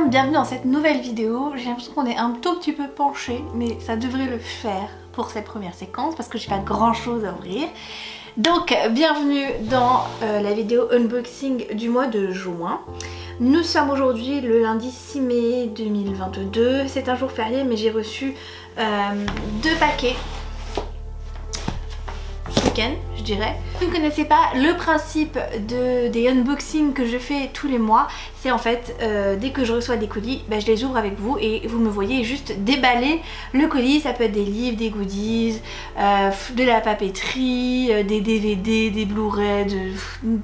monde, bienvenue dans cette nouvelle vidéo. J'ai l'impression qu'on est un tout petit peu penché, mais ça devrait le faire pour cette première séquence parce que j'ai pas grand chose à ouvrir. Donc bienvenue dans la vidéo unboxing du mois de juin. Nous sommes aujourd'hui le lundi 6 mai 2022. C'est un jour férié mais j'ai reçu 2 paquets ce week-end, je dirais. Vous ne connaissez pas le principe des unboxings que je fais tous les mois. C'est en fait dès que je reçois des colis, je les ouvre avec vous et vous me voyez juste déballer le colis. Ça peut être des livres, des goodies, de la papeterie, des DVD, des Blu-ray,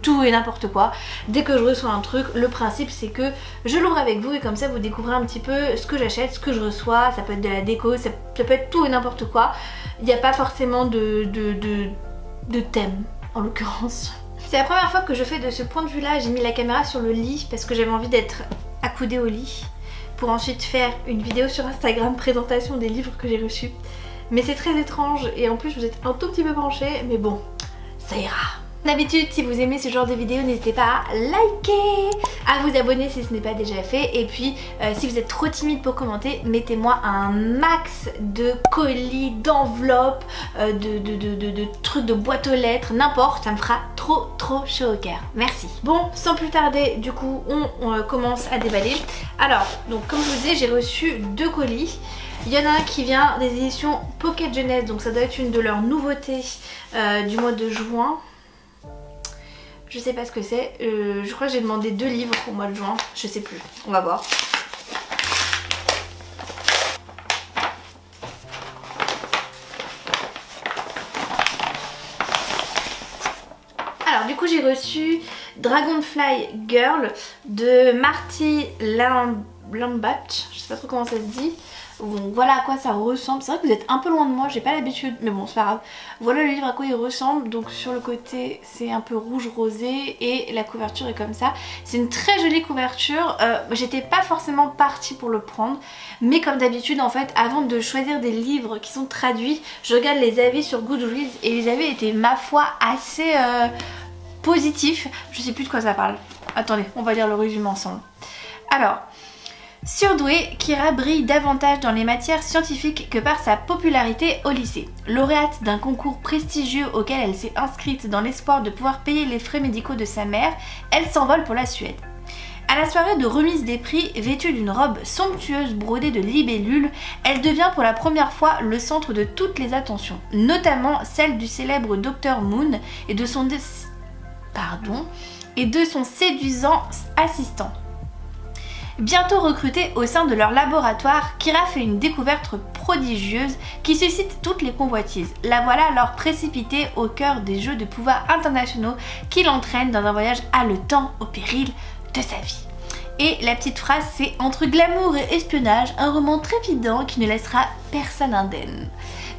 tout et n'importe quoi. Dès que je reçois un truc, le principe c'est que je l'ouvre avec vous et comme ça vous découvrez un petit peu ce que j'achète, ce que je reçois. Ça peut être de la déco, ça peut être tout et n'importe quoi. Il n'y a pas forcément de thème en l'occurrence. C'est la première fois que je fais de ce point de vue là. J'ai mis la caméra sur le lit parce que j'avais envie d'être accoudée au lit pour ensuite faire une vidéo sur Instagram présentation des livres que j'ai reçus. Mais c'est très étrange et en plus vous êtes un tout petit peu penché, mais bon, ça ira. D'habitude, si vous aimez ce genre de vidéo, n'hésitez pas à liker, à vous abonner si ce n'est pas déjà fait. Et puis, si vous êtes trop timide pour commenter, mettez-moi un max de colis, d'enveloppes, de trucs, de boîtes aux lettres, n'importe. Ça me fera trop chaud au cœur. Merci. Bon, sans plus tarder, du coup, on commence à déballer. Alors, donc comme je vous disais, j'ai reçu 2 colis. Il y en a un qui vient des éditions Pocket Jeunesse, donc ça doit être une de leurs nouveautés du mois de juin. Je sais pas ce que c'est, je crois que j'ai demandé 2 livres au mois de juin, je sais plus, on va voir. Alors du coup j'ai reçu Dragonfly Girl de Marty Lambat, je sais pas trop comment ça se dit. Donc voilà à quoi ça ressemble. C'est vrai que vous êtes un peu loin de moi, j'ai pas l'habitude, mais bon c'est pas grave. Voilà le livre à quoi il ressemble. Donc sur le côté c'est un peu rouge rosé et la couverture est comme ça. C'est une très jolie couverture. J'étais pas forcément partie pour le prendre, mais comme d'habitude en fait avant de choisir des livres qui sont traduits, je regarde les avis sur Goodreads et les avis étaient ma foi assez positifs. Je sais plus de quoi ça parle. Attendez, on va lire le résumé ensemble. Alors, surdouée, Kira brille davantage dans les matières scientifiques que par sa popularité au lycée. Lauréate d'un concours prestigieux auquel elle s'est inscrite dans l'espoir de pouvoir payer les frais médicaux de sa mère, elle s'envole pour la Suède. À la soirée de remise des prix, vêtue d'une robe somptueuse brodée de libellules, elle devient pour la première fois le centre de toutes les attentions, notamment celle du célèbre Dr Moon et de son séduisant assistant. Bientôt recrutée au sein de leur laboratoire, Kira fait une découverte prodigieuse qui suscite toutes les convoitises. La voilà alors précipitée au cœur des jeux de pouvoir internationaux qui l'entraînent dans un voyage haletant au péril de sa vie. Et la petite phrase c'est « Entre glamour et espionnage, un roman trépidant qui ne laissera personne indemne ».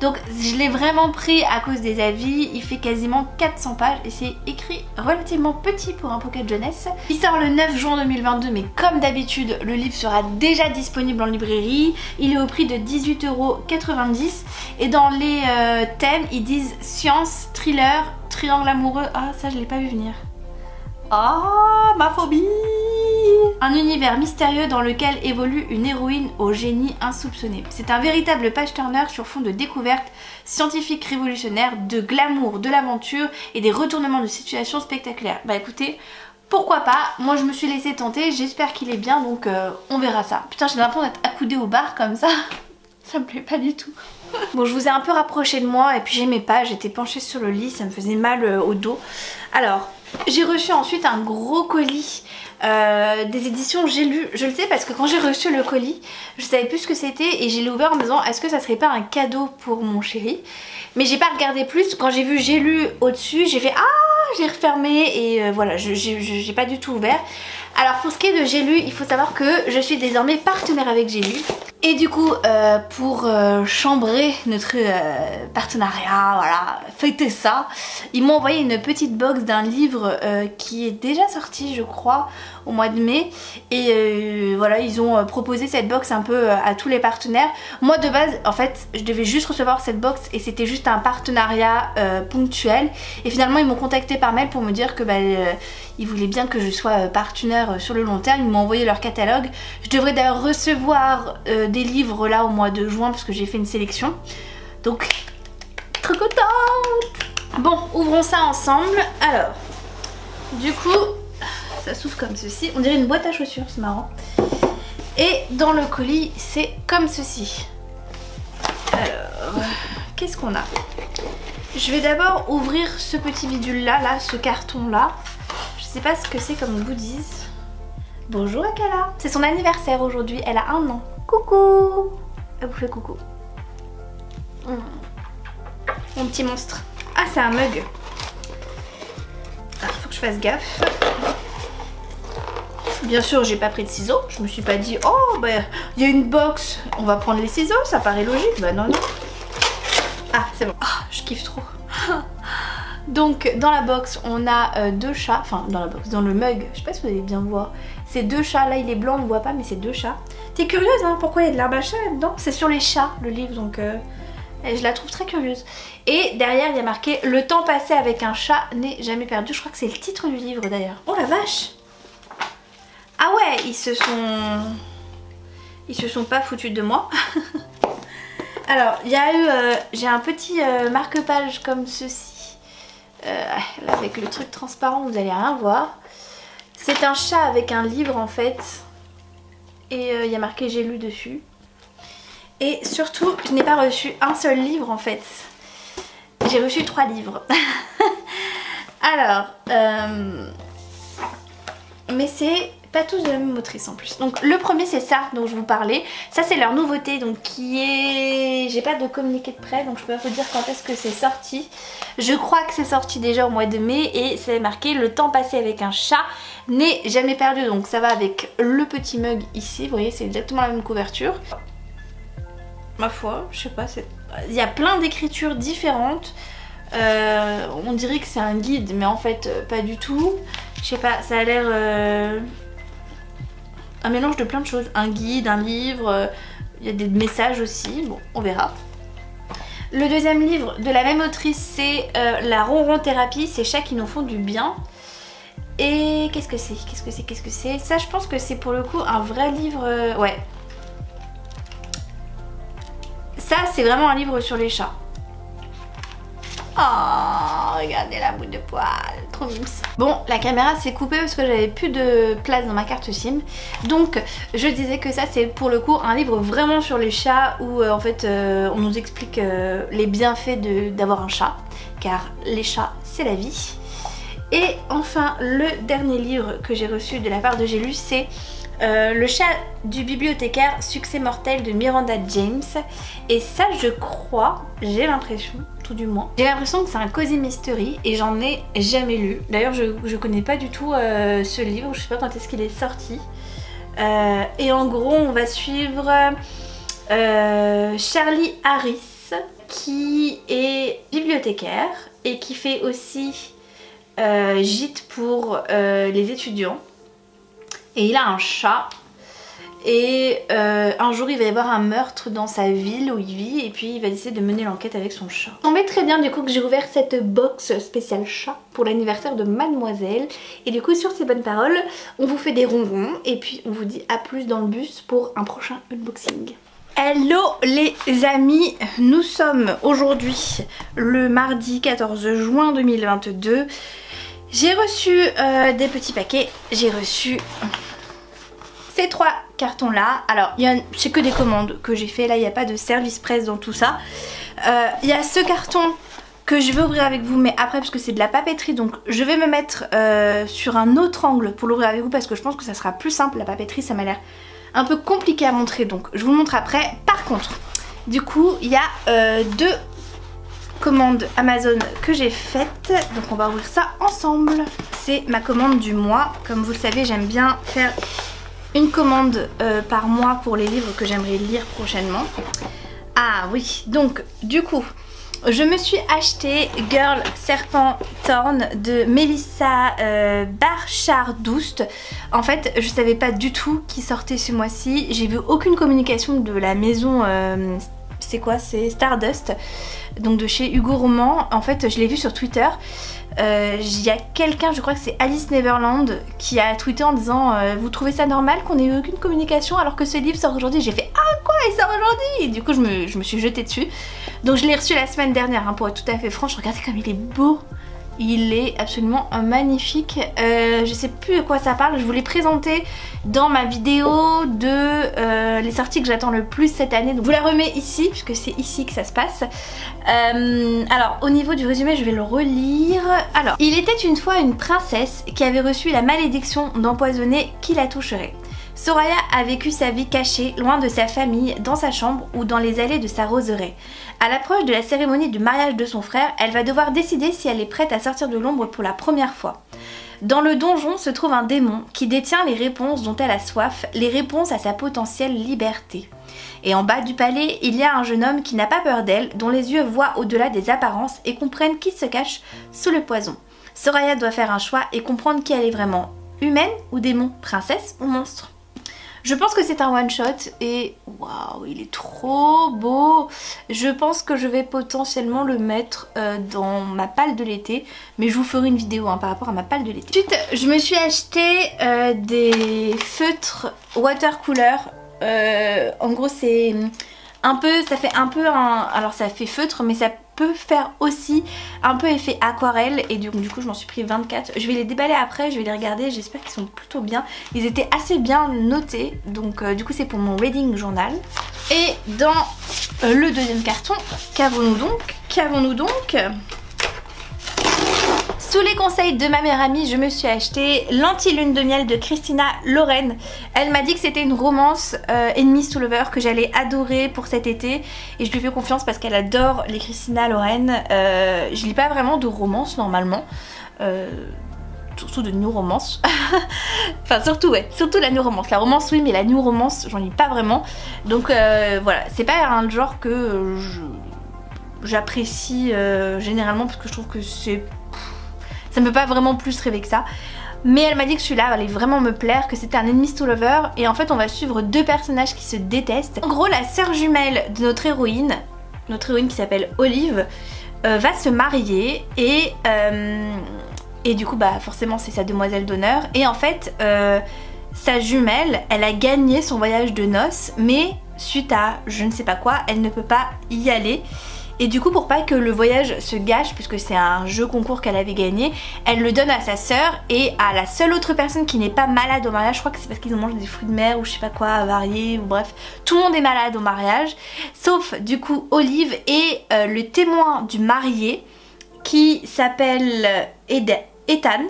Donc je l'ai vraiment pris à cause des avis, il fait quasiment 400 pages et c'est écrit relativement petit pour un Pocket Jeunesse. Il sort le 9 juin 2022 mais comme d'habitude le livre sera déjà disponible en librairie. Il est au prix de 18,90 € et dans les thèmes ils disent science, thriller, triangle amoureux. Ah ça je l'ai pas vu venir. Ah ma phobie. Un univers mystérieux dans lequel évolue une héroïne au génie insoupçonné. C'est un véritable page-turner sur fond de découvertes scientifiques révolutionnaires, de glamour, de l'aventure et des retournements de situation spectaculaires. Bah écoutez, pourquoi pas, moi je me suis laissée tenter, j'espère qu'il est bien donc on verra ça. Putain j'ai l'impression d'être accoudée au bar comme ça, ça me plaît pas du tout. Bon je vous ai un peu rapproché de moi et puis j'aimais pas, j'étais penchée sur le lit, ça me faisait mal au dos. Alors j'ai reçu ensuite un gros colis des éditions J'ai lu. Je le sais parce que quand j'ai reçu le colis, je savais plus ce que c'était et j'ai l'ouvert en me disant est-ce que ça serait pas un cadeau pour mon chéri. Mais j'ai pas regardé plus, quand j'ai vu J'ai lu au-dessus, j'ai fait ah, j'ai refermé et voilà, j'ai pas du tout ouvert. Alors pour ce qui est de J'ai lu, il faut savoir que je suis désormais partenaire avec J'ai lu. Et du coup, pour chambrer notre partenariat, voilà, fêter ça, ils m'ont envoyé une petite box d'un livre qui est déjà sorti, je crois, au mois de mai. Et voilà, ils ont proposé cette box un peu à tous les partenaires. Moi de base, en fait, je devais juste recevoir cette box et c'était juste un partenariat ponctuel. Et finalement, ils m'ont contacté par mail pour me dire que ils voulaient bien que je sois partenaire sur le long terme. Ils m'ont envoyé leur catalogue. Je devrais d'ailleurs recevoir des livres là au mois de juin parce que j'ai fait une sélection. Donc, trop contente! Bon, ouvrons ça ensemble. Alors, du coup, ça s'ouvre comme ceci. On dirait une boîte à chaussures, c'est marrant. Et dans le colis, c'est comme ceci. Alors, qu'est-ce qu'on a? Je vais d'abord ouvrir ce petit bidule là, ce carton là. Je sais pas ce que c'est comme goodies. Bonjour Akala. C'est son anniversaire aujourd'hui, elle a 1 an. Coucou. Elle vous fait coucou. Mon petit monstre. Ah, c'est un mug. Alors, faut que je fasse gaffe. Bien sûr, j'ai pas pris de ciseaux. Je me suis pas dit, oh, bah, il y a une box, on va prendre les ciseaux, ça paraît logique. Bah non, non. Ah, c'est bon. Ah, je kiffe trop. Donc, dans la box, on a 2 chats. Enfin, dans le mug. Je sais pas si vous allez bien voir. C'est 2 chats. Là, il est blanc, on ne voit pas, mais c'est 2 chats. T'es curieuse, hein? Pourquoi il y a de l'herbe à chat là-dedans? C'est sur les chats, le livre, donc je la trouve très curieuse. Et derrière, il y a marqué « Le temps passé avec un chat n'est jamais perdu ». Je crois que c'est le titre du livre d'ailleurs. Oh la vache! Ah ouais, ils se sont pas foutus de moi. Alors, il y a eu, j'ai un petit marque-page comme ceci. Là, avec le truc transparent, vous allez rien voir. C'est un chat avec un livre en fait. Et il y a marqué j'ai lu dessus. Et surtout, je n'ai pas reçu un seul livre en fait. J'ai reçu 3 livres. Alors, mais c'est pas tous de la même autrice en plus. Donc le premier c'est ça dont je vous parlais. Ça c'est leur nouveauté, donc qui est... J'ai pas de communiqué de près, donc je peux pas vous dire quand est-ce que c'est sorti. Je crois que c'est sorti déjà au mois de mai et c'est marqué le temps passé avec un chat n'est jamais perdu. Donc ça va avec le petit mug ici, vous voyez c'est exactement la même couverture. Ma foi, je sais pas, il y a plein d'écritures différentes. On dirait que c'est un guide mais en fait pas du tout. Je sais pas, ça a l'air... un mélange de plein de choses, un guide, un livre, il y a des messages aussi, bon on verra. Le deuxième livre de la même autrice c'est La Ronron Thérapie, c'est chats qui nous font du bien. Et qu'est-ce que c'est? Qu'est-ce que c'est? Ça je pense que c'est pour le coup un vrai livre, ouais. Ça c'est vraiment un livre sur les chats. Oh, regardez la boule de poil, trop mimes. Bon, la caméra s'est coupée parce que j'avais plus de place dans ma carte SIM. Donc, je disais que ça c'est pour le coup un livre vraiment sur les chats où en fait on nous explique les bienfaits d'avoir un chat. Car les chats, c'est la vie. Et enfin, le dernier livre que j'ai reçu de la part de J'ai lu, c'est Le chat du bibliothécaire, succès mortel de Miranda James. Et ça je crois, j'ai l'impression, tout du moins, j'ai l'impression que c'est un cozy mystery et j'en ai jamais lu. D'ailleurs je connais pas du tout ce livre, je sais pas quand est-ce qu'il est sorti. Et en gros on va suivre Charlie Harris qui est bibliothécaire et qui fait aussi gîte pour les étudiants. Et il a un chat et un jour il va y avoir un meurtre dans sa ville où il vit et puis il va décider de mener l'enquête avec son chat. Ça tombe très bien du coup que j'ai ouvert cette box spéciale chat pour l'anniversaire de Mademoiselle. Et du coup sur ces bonnes paroles, on vous fait des ronrons et puis on vous dit à plus dans le bus pour un prochain unboxing. Hello les amis, nous sommes aujourd'hui le mardi 14 juin 2022. J'ai reçu des petits paquets, j'ai reçu ces 3 cartons là. Alors c'est que des commandes que j'ai fait, là il n'y a pas de service presse dans tout ça. Il y a ce carton que je vais ouvrir avec vous mais après parce que c'est de la papeterie, donc je vais me mettre sur un autre angle pour l'ouvrir avec vous parce que je pense que ça sera plus simple. La papeterie ça m'a l'air un peu compliqué à montrer, donc je vous le montre après. Par contre, du coup il y a 2 commande Amazon que j'ai faite, donc on va ouvrir ça ensemble. C'est ma commande du mois, comme vous le savez j'aime bien faire une commande par mois pour les livres que j'aimerais lire prochainement. Ah oui, donc du coup, je me suis acheté Girl Serpent Thorn de Melissa Barchard-Doust. En fait, je savais pas du tout qui sortait ce mois-ci. J'ai vu aucune communication de la maison, c'est quoi? C'est Stardust, donc de chez Hugo Roman. En fait, je l'ai vu sur Twitter. Il y a quelqu'un, je crois que c'est Alice Neverland, qui a tweeté en disant vous trouvez ça normal qu'on ait eu aucune communication alors que ce livre sort aujourd'hui? J'ai fait ah quoi, il sort aujourd'hui? Et du coup je me suis jetée dessus. Donc je l'ai reçu la semaine dernière, hein, pour être tout à fait franche. Regardez comme il est beau. Il est absolument magnifique. Je sais plus de quoi ça parle. Je vous l'ai présenté dans ma vidéo de les sorties que j'attends le plus cette année. Donc je vous la remets ici puisque c'est ici que ça se passe. Alors au niveau du résumé, je vais le relire. Alors, il était une fois une princesse qui avait reçu la malédiction d'empoisonner qui la toucherait. Soraya a vécu sa vie cachée, loin de sa famille, dans sa chambre ou dans les allées de sa roseraie. À l'approche de la cérémonie du mariage de son frère, elle va devoir décider si elle est prête à sortir de l'ombre pour la première fois. Dans le donjon se trouve un démon qui détient les réponses dont elle a soif, les réponses à sa potentielle liberté. Et en bas du palais, il y a un jeune homme qui n'a pas peur d'elle, dont les yeux voient au-delà des apparences et comprennent qui se cache sous le poison. Soraya doit faire un choix et comprendre qui elle est vraiment, humaine ou démon, princesse ou monstre. Je pense que c'est un one shot et waouh, il est trop beau. Je pense que je vais potentiellement le mettre dans ma palle de l'été, mais je vous ferai une vidéo par rapport à ma palle de l'été. Ensuite, je me suis acheté des feutres watercolor. En gros, c'est un peu, ça fait un peu un, alors ça fait feutre, mais ça peut faire aussi un peu effet aquarelle et du coup je m'en suis pris 24. Je vais les déballer après, je vais les regarder, j'espère qu'ils sont plutôt bien. Ils étaient assez bien notés, donc du coup c'est pour mon wedding journal. Et dans le deuxième carton, qu'avons-nous donc? Sous les conseils de ma meilleure amie, je me suis acheté l'anti-lune de miel de Christina Loren. Elle m'a dit que c'était une romance Enemies to Lovers que j'allais adorer pour cet été. Et je lui fais confiance parce qu'elle adore les Christina Loren. Je lis pas vraiment de romance normalement. Surtout de new romance. Enfin surtout ouais, surtout la new romance. La romance oui, mais la new romance j'en lis pas vraiment. Donc voilà, c'est pas un genre que j'apprécie généralement parce que je trouve que c'est... Ça me peut pas vraiment plus rêver que ça. Mais elle m'a dit que celui-là allait vraiment me plaire, que c'était un Enemies to Lovers. Et en fait on va suivre deux personnages qui se détestent. En gros la sœur jumelle de notre héroïne qui s'appelle Olive, va se marier. Et du coup bah forcément c'est sa demoiselle d'honneur. Et en fait sa jumelle, elle a gagné son voyage de noces. Mais suite à je ne sais pas quoi, elle ne peut pas y aller. Et du coup pour pas que le voyage se gâche, puisque c'est un jeu concours qu'elle avait gagné, elle le donne à sa sœur et à la seule autre personne qui n'est pas malade au mariage. Je crois que c'est parce qu'ils ont mangé des fruits de mer ou je sais pas quoi avariés ou bref. Tout le monde est malade au mariage, sauf du coup Olive et le témoin du marié qui s'appelle Ethan,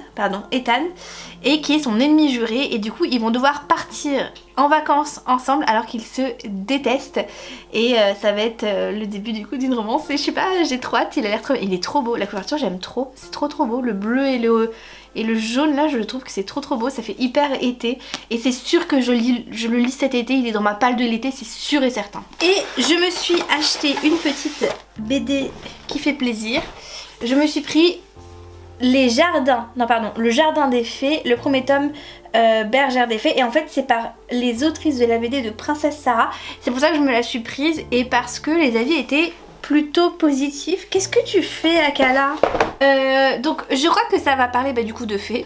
et qui est son ennemi juré. Et du coup ils vont devoir partir en vacances ensemble alors qu'ils se détestent. Et ça va être le début du coup d'une romance. Et je sais pas, j'ai trop hâte, il a l'air trop... Il est trop beau, la couverture j'aime trop, c'est trop beau. Le bleu et le jaune là, je trouve que c'est trop beau, ça fait hyper été. Et c'est sûr que je le lis cet été, il est dans ma palle de l'été, c'est sûr et certain. Et je me suis acheté une petite BD qui fait plaisir. Je me suis pris le Jardin des Fées, le premier tome Bergère des Fées. Et en fait c'est par les autrices de la BD de Princesse Sarah. C'est pour ça que je me la suis prise et parce que les avis étaient plutôt positifs. Qu'est-ce que tu fais Akala? Donc je crois que ça va parler du coup de fées.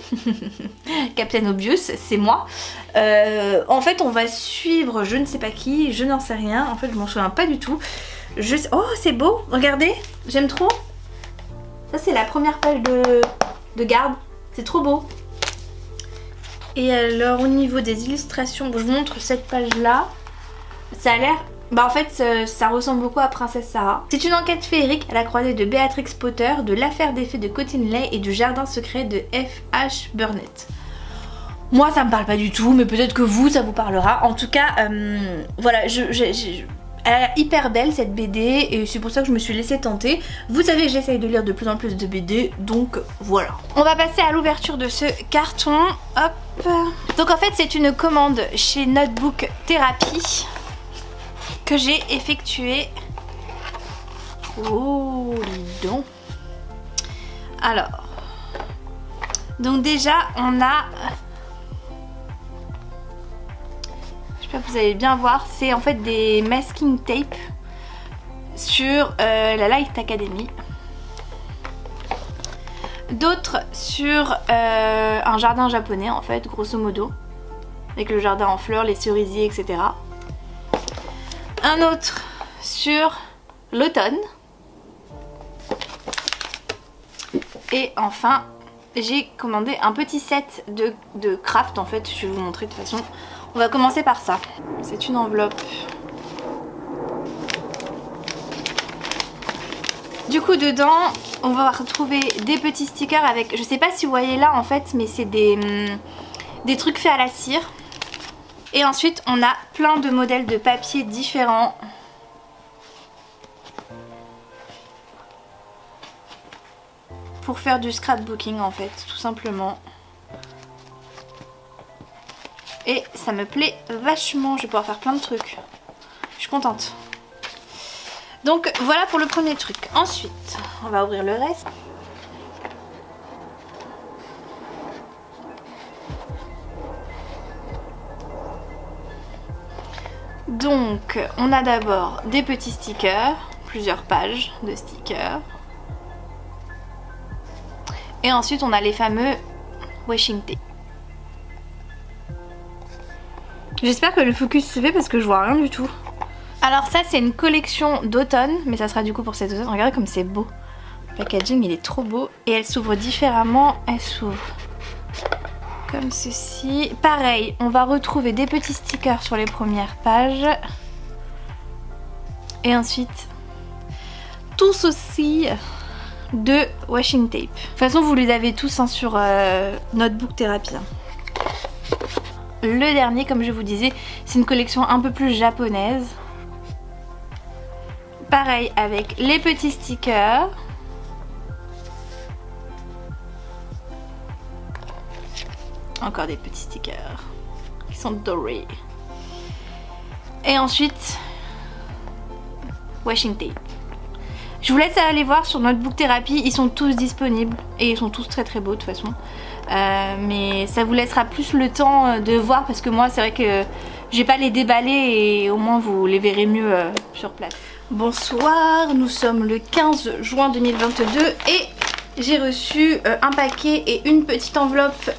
Captain Obvious, c'est moi. En fait on va suivre je ne sais pas qui, je n'en sais rien. En fait je m'en souviens pas du tout. Oh c'est beau, regardez, j'aime trop. Ça c'est la première page de garde, c'est trop beau. Et alors au niveau des illustrations, je vous montre cette page là. Ça a l'air... en fait ça ressemble beaucoup à Princesse Sarah. C'est une enquête féerique à la croisée de Béatrix Potter, de l'affaire des fées de Cottingley et du jardin secret de F.H. Burnett. Moi ça me parle pas du tout, mais peut-être que vous ça vous parlera. En tout cas voilà, Elle a l'air hyper belle cette BD et c'est pour ça que je me suis laissée tenter. Vous savez que j'essaye de lire de plus en plus de BD, donc voilà. On va passer à l'ouverture de ce carton. Hop. Donc en fait c'est une commande chez Notebook Therapy que j'ai effectuée. Oh, dis donc. Alors, donc déjà on a, je sais pas si vous allez bien voir, c'est en fait des masking tape sur la Light Academy, d'autres sur un jardin japonais en fait, grosso modo, avec le jardin en fleurs, les cerisiers, etc. Un autre sur l'automne. Et enfin, j'ai commandé un petit set de craft en fait, je vais vous montrer de toute façon. On va commencer par ça. C'est une enveloppe. Du coup dedans, on va retrouver des petits stickers avec, je sais pas si vous voyez là en fait, mais c'est des trucs faits à la cire. Et ensuite on a plein de modèles de papier différents. Pour faire du scrapbooking en fait, tout simplement. Et ça me plaît vachement, je vais pouvoir faire plein de trucs. Je suis contente. Donc voilà pour le premier truc. Ensuite, on va ouvrir le reste. Donc on a d'abord des petits stickers, plusieurs pages de stickers. Et ensuite on a les fameux washing tape. J'espère que le focus se fait parce que je vois rien du tout. Alors ça c'est une collection d'automne, mais ça sera du coup pour cet automne. Regardez comme c'est beau. Le packaging il est trop beau. Et elle s'ouvre différemment. Elle s'ouvre comme ceci. Pareil, on va retrouver des petits stickers sur les premières pages. Et ensuite tous aussi de washing tape. De toute façon vous les avez tous hein, sur Notebook Therapy. Le dernier, comme je vous disais, c'est une collection un peu plus japonaise. Pareil avec les petits stickers. Encore des petits stickers qui sont dorés. Et ensuite washing tape. Je vous laisse aller voir sur Notebook Therapy, ils sont tous disponibles et ils sont tous très très beaux de toute façon. Mais ça vous laissera plus le temps de voir parce que moi c'est vrai que je vais pas les déballer et au moins vous les verrez mieux sur place. Bonsoir, nous sommes le 15 juin 2022 et j'ai reçu un paquet et une petite enveloppe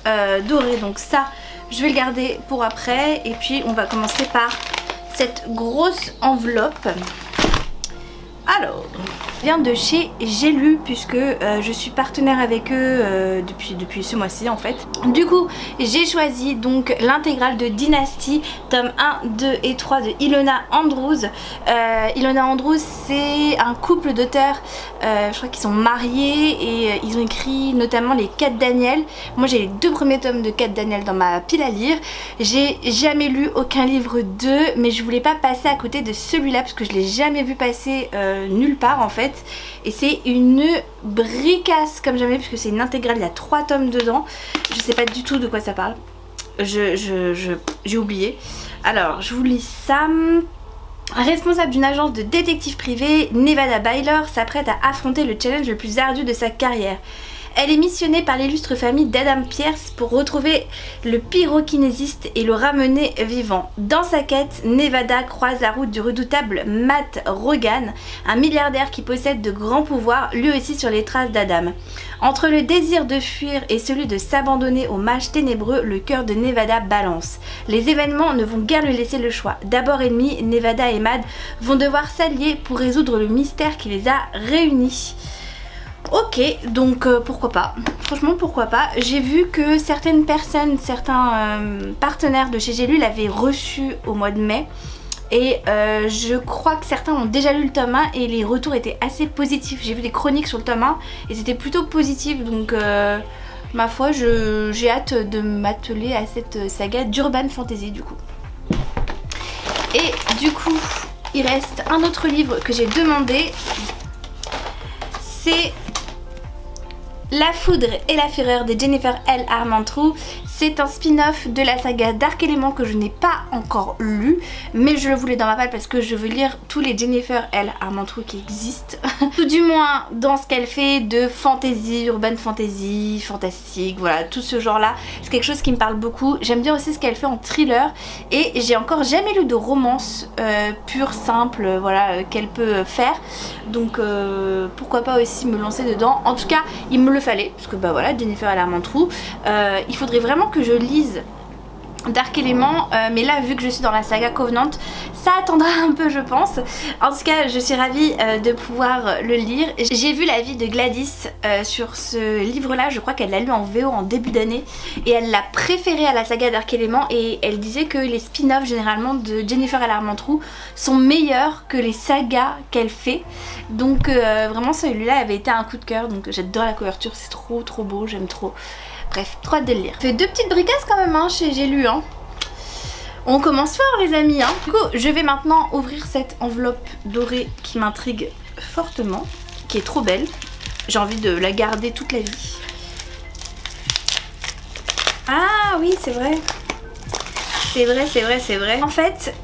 dorée, donc ça je vais le garder pour après. Et puis on va commencer par cette grosse enveloppe. Alors, vient de chez J'ai lu puisque je suis partenaire avec eux depuis ce mois-ci en fait. Du coup j'ai choisi donc l'intégrale de Dynasty, tome 1, 2 et 3 de Ilona Andrews. Ilona Andrews c'est un couple d'auteurs, je crois qu'ils sont mariés et ils ont écrit notamment les 4 Daniel. Moi j'ai les 2 premiers tomes de 4 Daniel dans ma pile à lire. J'ai jamais lu aucun livre d'eux, mais je voulais pas passer à côté de celui-là parce que je l'ai jamais vu passer nulle part en fait. Et c'est une bricasse comme jamais puisque c'est une intégrale, il y a 3 tomes dedans. Je sais pas du tout de quoi ça parle. J'ai oublié. Alors je vous lis ça. Responsable d'une agence de détective privé, Nevada Byler s'apprête à affronter le challenge le plus ardu de sa carrière. Elle est missionnée par l'illustre famille d'Adam Pierce pour retrouver le pyrokinésiste et le ramener vivant. Dans sa quête, Nevada croise la route du redoutable Matt Rogan, un milliardaire qui possède de grands pouvoirs, lui aussi sur les traces d'Adam. Entre le désir de fuir et celui de s'abandonner aux mages ténébreux, le cœur de Nevada balance. Les événements ne vont guère lui laisser le choix. D'abord ennemis, Nevada et Matt vont devoir s'allier pour résoudre le mystère qui les a réunis. Ok, donc pourquoi pas, franchement pourquoi pas. J'ai vu que certaines personnes, certains partenaires de chez J'ai lu l'avaient reçu au mois de mai. Et je crois que certains ont déjà lu le tome 1 et les retours étaient assez positifs. J'ai vu des chroniques sur le tome 1 et c'était plutôt positif. Donc ma foi j'ai hâte de m'atteler à cette saga d'Urban Fantasy du coup. Et du coup il reste un autre livre que j'ai demandé. C'est La Foudre et la Fureur de Jennifer L. Armentrout. C'est un spin-off de la saga Dark Element que je n'ai pas encore lu, mais je le voulais dans ma palle parce que je veux lire tous les Jennifer L. Armentrout qui existent. Tout du moins dans ce qu'elle fait de fantasy, urban fantasy, fantastique, voilà, tout ce genre là. C'est quelque chose qui me parle beaucoup. J'aime bien aussi ce qu'elle fait en thriller et j'ai encore jamais lu de romance pure, simple, voilà, qu'elle peut faire. Donc pourquoi pas aussi me lancer dedans. En tout cas, il me le fallait, parce que bah voilà, Jennifer L. Armentrout. Il faudrait vraiment que je lise Dark Element, mais là vu que je suis dans la saga Covenant, ça attendra un peu je pense. En tout cas je suis ravie de pouvoir le lire. J'ai vu l'avis de Gladys sur ce livre là, je crois qu'elle l'a lu en VO en début d'année et elle l'a préféré à la saga Dark Element et elle disait que les spin-offs généralement de Jennifer L. Armentrout sont meilleurs que les sagas qu'elle fait. Donc vraiment celui-là avait été un coup de cœur, donc j'adore la couverture, c'est trop beau, j'aime trop. Bref, trop hâte de le lire. Fait 2 petites bricasses quand même, hein, j'ai lu. Hein. On commence fort les amis. Hein. Du coup, je vais maintenant ouvrir cette enveloppe dorée qui m'intrigue fortement, qui est trop belle. J'ai envie de la garder toute la vie. Ah oui, c'est vrai. C'est vrai. En fait,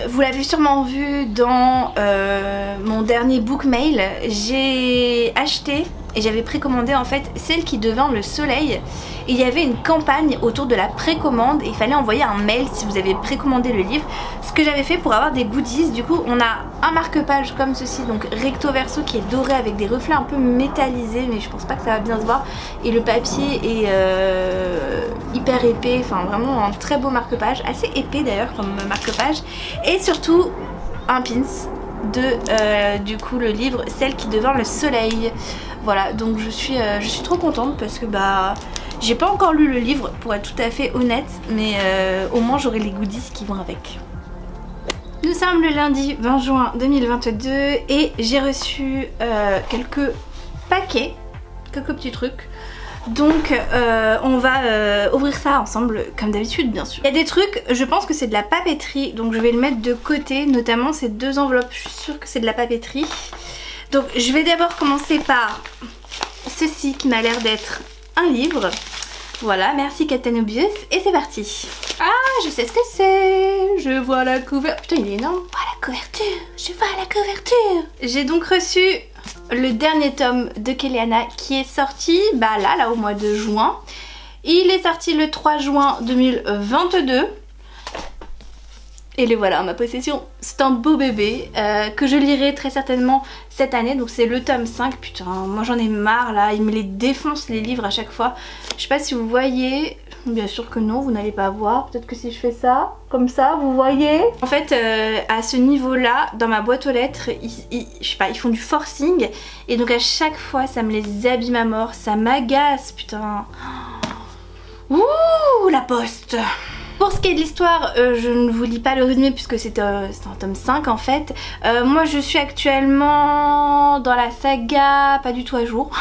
vous l'avez sûrement vu dans mon dernier book mail, j'ai acheté et j'avais précommandé en fait Celle qui devint le soleil. Et il y avait une campagne autour de la précommande et il fallait envoyer un mail si vous avez précommandé le livre. Ce que j'avais fait pour avoir des goodies. Du coup on a un marque-page comme ceci, donc recto verso, qui est doré avec des reflets un peu métallisés, mais je pense pas que ça va bien se voir. Et le papier est hyper épais, enfin vraiment un très beau marque-page, assez épais d'ailleurs comme marque-page. Et surtout un pins de du coup le livre Celle qui devint le soleil. Voilà, donc je suis trop contente parce que bah j'ai pas encore lu le livre pour être tout à fait honnête, mais au moins j'aurai les goodies qui vont avec. Nous sommes le lundi 20 juin 2022 et j'ai reçu quelques paquets, quelques petits trucs. Donc on va ouvrir ça ensemble comme d'habitude bien sûr. Il y a des trucs, je pense que c'est de la papeterie, donc je vais le mettre de côté, notamment ces 2 enveloppes, je suis sûre que c'est de la papeterie. Donc je vais d'abord commencer par ceci qui m'a l'air d'être un livre. Voilà, merci Captain Obvious et c'est parti. Ah, je sais ce que c'est. Je vois la couverture. Putain, il est énorme. Oh, la couverture. Je vois la couverture. J'ai donc reçu le dernier tome de Kéliana qui est sorti là au mois de juin. Il est sorti le 3 juin 2022. Et le voilà en ma possession. C'est un beau bébé que je lirai très certainement cette année. Donc c'est le tome 5. Putain, moi j'en ai marre là. Il me les défonce les livres à chaque fois. Je sais pas si vous voyez. Bien sûr que non, vous n'allez pas voir. Peut-être que si je fais ça, comme ça, vous voyez. En fait, à ce niveau-là, dans ma boîte aux lettres, je sais pas, ils font du forcing. Et donc à chaque fois, ça me les abîme à mort. Ça m'agace, putain. Ouh, la poste. Pour ce qui est de l'histoire, je ne vous lis pas le résumé puisque c'est un tome 5 en fait. Moi je suis actuellement dans la saga pas du tout à jour.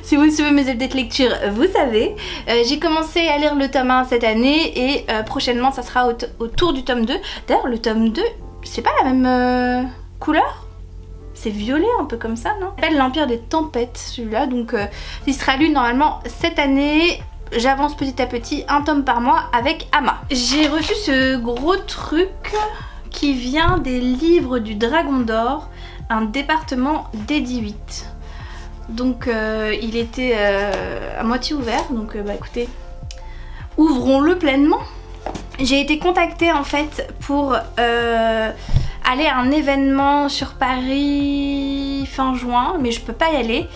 Si vous suivez mes updates lecture, vous savez. J'ai commencé à lire le tome 1 cette année et prochainement ça sera autour du tome 2. D'ailleurs le tome 2, c'est pas la même couleur? C'est violet un peu comme ça, non? Ça s'appelle l'Empire des Tempêtes celui-là, donc il sera lu normalement cette année. J'avance petit à petit, un tome par mois avec Ama. J'ai reçu ce gros truc qui vient des livres du Dragon d'Or, un département D18. Donc il était à moitié ouvert, donc bah écoutez, ouvrons-le pleinement. J'ai été contactée en fait pour aller à un événement sur Paris fin juin, mais je peux pas y aller,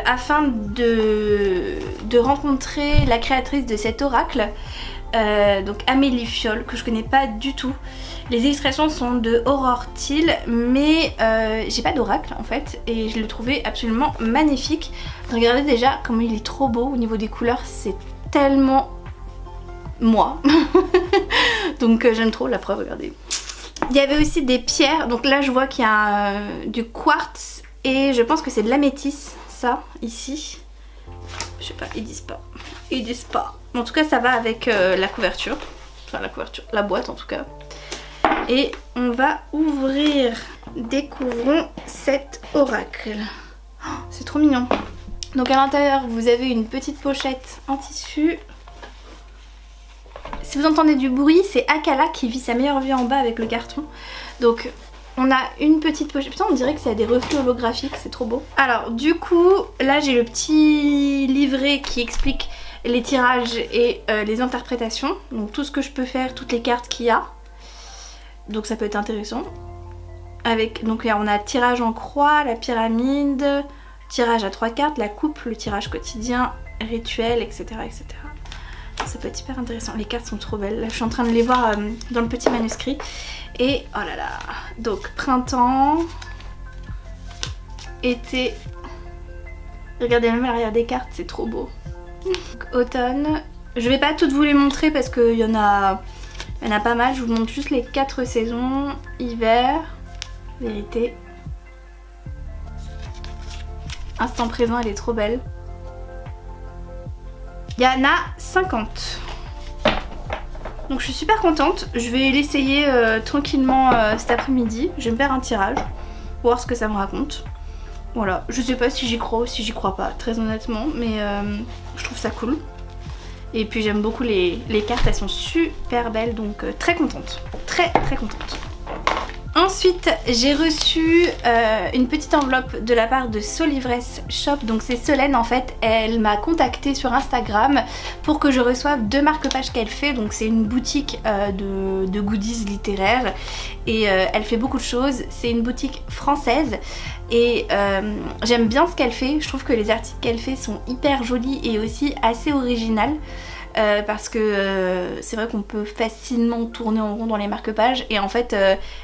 afin de rencontrer la créatrice de cet oracle, donc Amélie Fiol, que je connais pas du tout. Les illustrations sont de Aurore Thiel, mais j'ai pas d'oracle en fait, et je le trouvais absolument magnifique. Regardez déjà comment il est trop beau au niveau des couleurs, c'est tellement moi. Donc j'aime trop, la preuve, regardez. Il y avait aussi des pierres, donc là je vois qu'il y a du quartz et je pense que c'est de l'améthyste, ça, ici. Je sais pas, ils disent pas. Ils disent pas. En tout cas ça va avec la couverture. Enfin la couverture, la boîte en tout cas. Et on va ouvrir. Découvrons cet oracle. Oh, c'est trop mignon. Donc à l'intérieur vous avez une petite pochette en tissu. Si vous entendez du bruit, c'est Akala qui vit sa meilleure vie en bas avec le carton. Donc on a une petite pochette. Putain, on dirait que ça a des reflets holographiques, c'est trop beau. Alors du coup, là j'ai le petit livret qui explique les tirages et les interprétations. Donc tout ce que je peux faire, toutes les cartes qu'il y a. Donc ça peut être intéressant. Donc là on a tirage en croix, la pyramide, tirage à 3 cartes, la coupe, le tirage quotidien, rituel, etc. etc. Ça peut être hyper intéressant. Les cartes sont trop belles. Là je suis en train de les voir dans le petit manuscrit. Et oh là là. Donc printemps, été. Regardez même à l'arrière des cartes, c'est trop beau. Donc, automne. Je vais pas toutes vous les montrer parce qu'il y en a pas mal. Je vous montre juste les 4 saisons. Hiver, vérité. Instant présent, elle est trop belle. Il y en a 50. Donc je suis super contente. Je vais l'essayer tranquillement cet après-midi. Je vais me faire un tirage. Voir ce que ça me raconte. Voilà. Je sais pas si j'y crois ou si j'y crois pas, très honnêtement. Mais je trouve ça cool. Et puis j'aime beaucoup les cartes. Elles sont super belles. Donc très contente. Très très contente. Ensuite, j'ai reçu une petite enveloppe de la part de Solivresse Shop. Donc c'est Solène en fait, elle m'a contactée sur Instagram pour que je reçoive 2 marque-pages qu'elle fait. Donc c'est une boutique de goodies littéraires et elle fait beaucoup de choses. C'est une boutique française et j'aime bien ce qu'elle fait. Je trouve que les articles qu'elle fait sont hyper jolis et aussi assez originales. Parce que c'est vrai qu'on peut facilement tourner en rond dans les marque-pages et en fait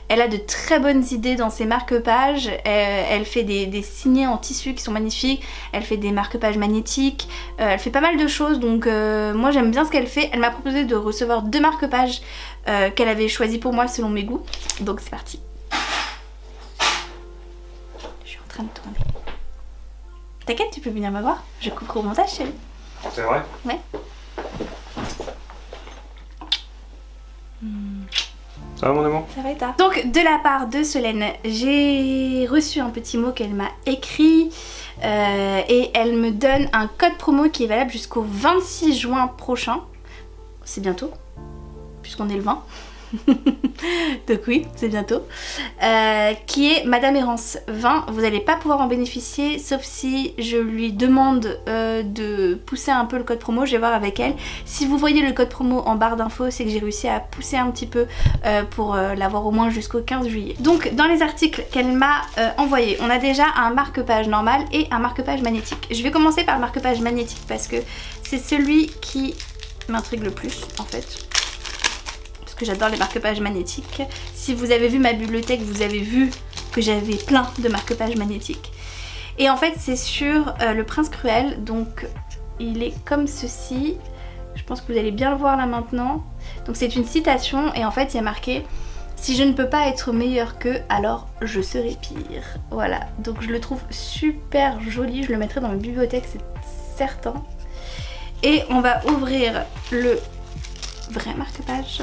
elle a de très bonnes idées dans ses marque-pages. Elle fait des signets en tissu qui sont magnifiques, elle fait des marque-pages magnétiques, elle fait pas mal de choses donc moi j'aime bien ce qu'elle fait. Elle m'a proposé de recevoir 2 marque-pages qu'elle avait choisi pour moi selon mes goûts, donc c'est parti. Je suis en train de tourner. T'inquiète, tu peux venir me voir, je coupe au montage chérie. C'est vrai? Ouais. Ça va mon amour? Ça va et toi? Donc de la part de Solène, j'ai reçu un petit mot qu'elle m'a écrit et elle me donne un code promo qui est valable jusqu'au 26 juin prochain. C'est bientôt, puisqu'on est le 20. Donc oui, c'est bientôt. Qui est Madame Errance 20. Vous n'allez pas pouvoir en bénéficier sauf si je lui demande de pousser un peu le code promo. Je vais voir avec elle. Si vous voyez le code promo en barre d'infos, c'est que j'ai réussi à pousser un petit peu pour l'avoir au moins jusqu'au 15 juillet. Donc dans les articles qu'elle m'a envoyés, on a déjà un marque-page normal et un marque-page magnétique. Je vais commencer par le marque-page magnétique parce que c'est celui qui m'intrigue le plus en fait. J'adore les marque-pages magnétiques. Si vous avez vu ma bibliothèque, vous avez vu que j'avais plein de marque-pages magnétiques. Et en fait c'est sur le Prince Cruel, donc il est comme ceci. Je pense que vous allez bien le voir là maintenant. Donc c'est une citation et en fait il y a marqué « Si je ne peux pas être meilleure qu'eux, alors je serai pire ». Voilà, donc je le trouve super joli, je le mettrai dans ma bibliothèque, c'est certain. Et on va ouvrir le vrai marque-page.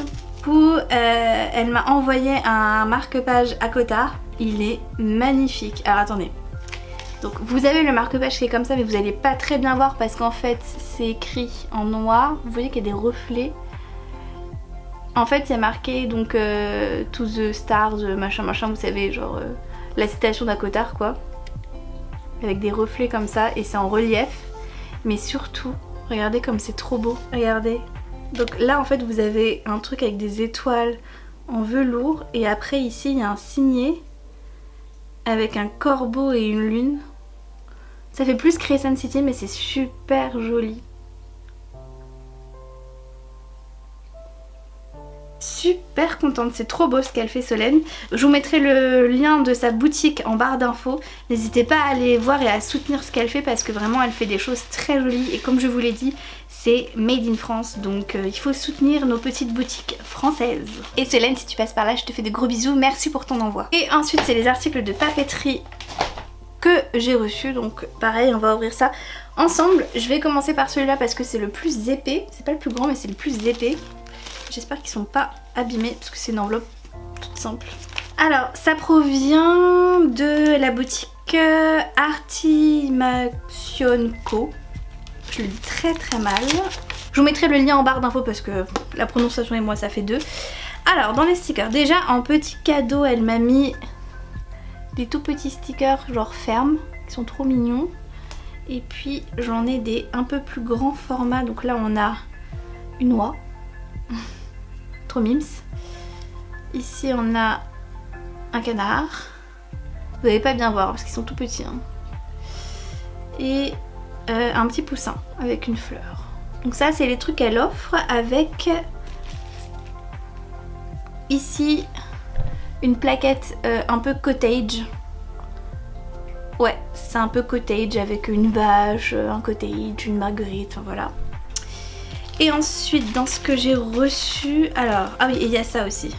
Elle m'a envoyé un marque-page à Cotard. Il est magnifique. Alors attendez. Donc vous avez le marque-page qui est comme ça mais vous n'allez pas très bien voir parce qu'en fait c'est écrit en noir. Vous voyez qu'il y a des reflets. En fait il y a marqué donc To the Stars, machin machin, vous savez genre la citation d'Akotard quoi. Avec des reflets comme ça et c'est en relief. Mais surtout, regardez comme c'est trop beau. Regardez. Donc là en fait vous avez un truc avec des étoiles en velours et après ici il y a un signet avec un corbeau et une lune. Ça fait plus Crescent City mais c'est super joli. Super contente, c'est trop beau ce qu'elle fait Solène. Je vous mettrai le lien de sa boutique en barre d'infos. N'hésitez pas à aller voir et à soutenir ce qu'elle fait parce que vraiment elle fait des choses très jolies et comme je vous l'ai dit, c'est made in France donc il faut soutenir nos petites boutiques françaises. Et Solène, si tu passes par là, je te fais de gros bisous, merci pour ton envoi. Et ensuite c'est les articles de papeterie que j'ai reçus, donc pareil on va ouvrir ça ensemble. Je vais commencer par celui-là parce que c'est le plus épais, c'est pas le plus grand mais c'est le plus épais. J'espère qu'ils sont pas abîmés parce que c'est une enveloppe toute simple. Alors, ça provient de la boutique Artimation Co. Je le dis très mal. Je vous mettrai le lien en barre d'infos parce que la prononciation et moi ça fait deux. Alors, dans les stickers, déjà en petit cadeau, elle m'a mis des tout petits stickers genre ferme, qui sont trop mignons. Et puis j'en ai des un peu plus grands formats. Donc là on a une oie. Trop mimes. Ici on a un canard. Vous n'allez pas bien voir parce qu'ils sont tout petits. Hein. Et un petit poussin avec une fleur. Donc ça c'est les trucs qu'elle offre avec ici une plaquette un peu cottage. Ouais, c'est un peu cottage avec une vache, un cottage, une marguerite, enfin voilà. Et ensuite dans ce que j'ai reçu, alors, ah oui, il y a ça aussi.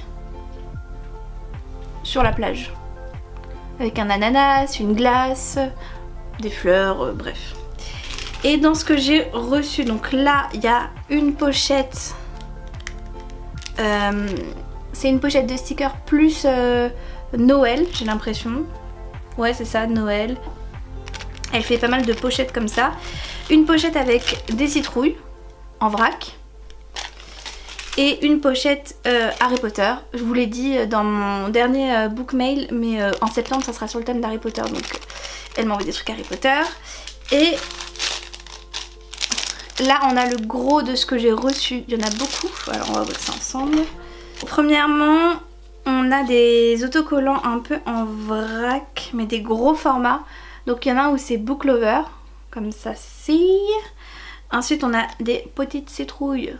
Sur la plage. Avec un ananas, une glace, des fleurs, bref. Et dans ce que j'ai reçu, donc là il y a une pochette. C'est une pochette de stickers plus Noël, j'ai l'impression. Ouais c'est ça, Noël. Elle fait pas mal de pochettes comme ça. Une pochette avec des citrouilles en vrac. Et une pochette Harry Potter. Je vous l'ai dit dans mon dernier book mail, mais en septembre ça sera sur le thème d'Harry Potter. Donc elle m'a envoyé des trucs Harry Potter. Et là on a le gros de ce que j'ai reçu. Il y en a beaucoup, alors on va voir ça ensemble. Premièrement, on a des autocollants un peu en vrac, mais des gros formats. Donc il y en a un où c'est Book Lover, comme ça ci. Ensuite on a des petites citrouilles,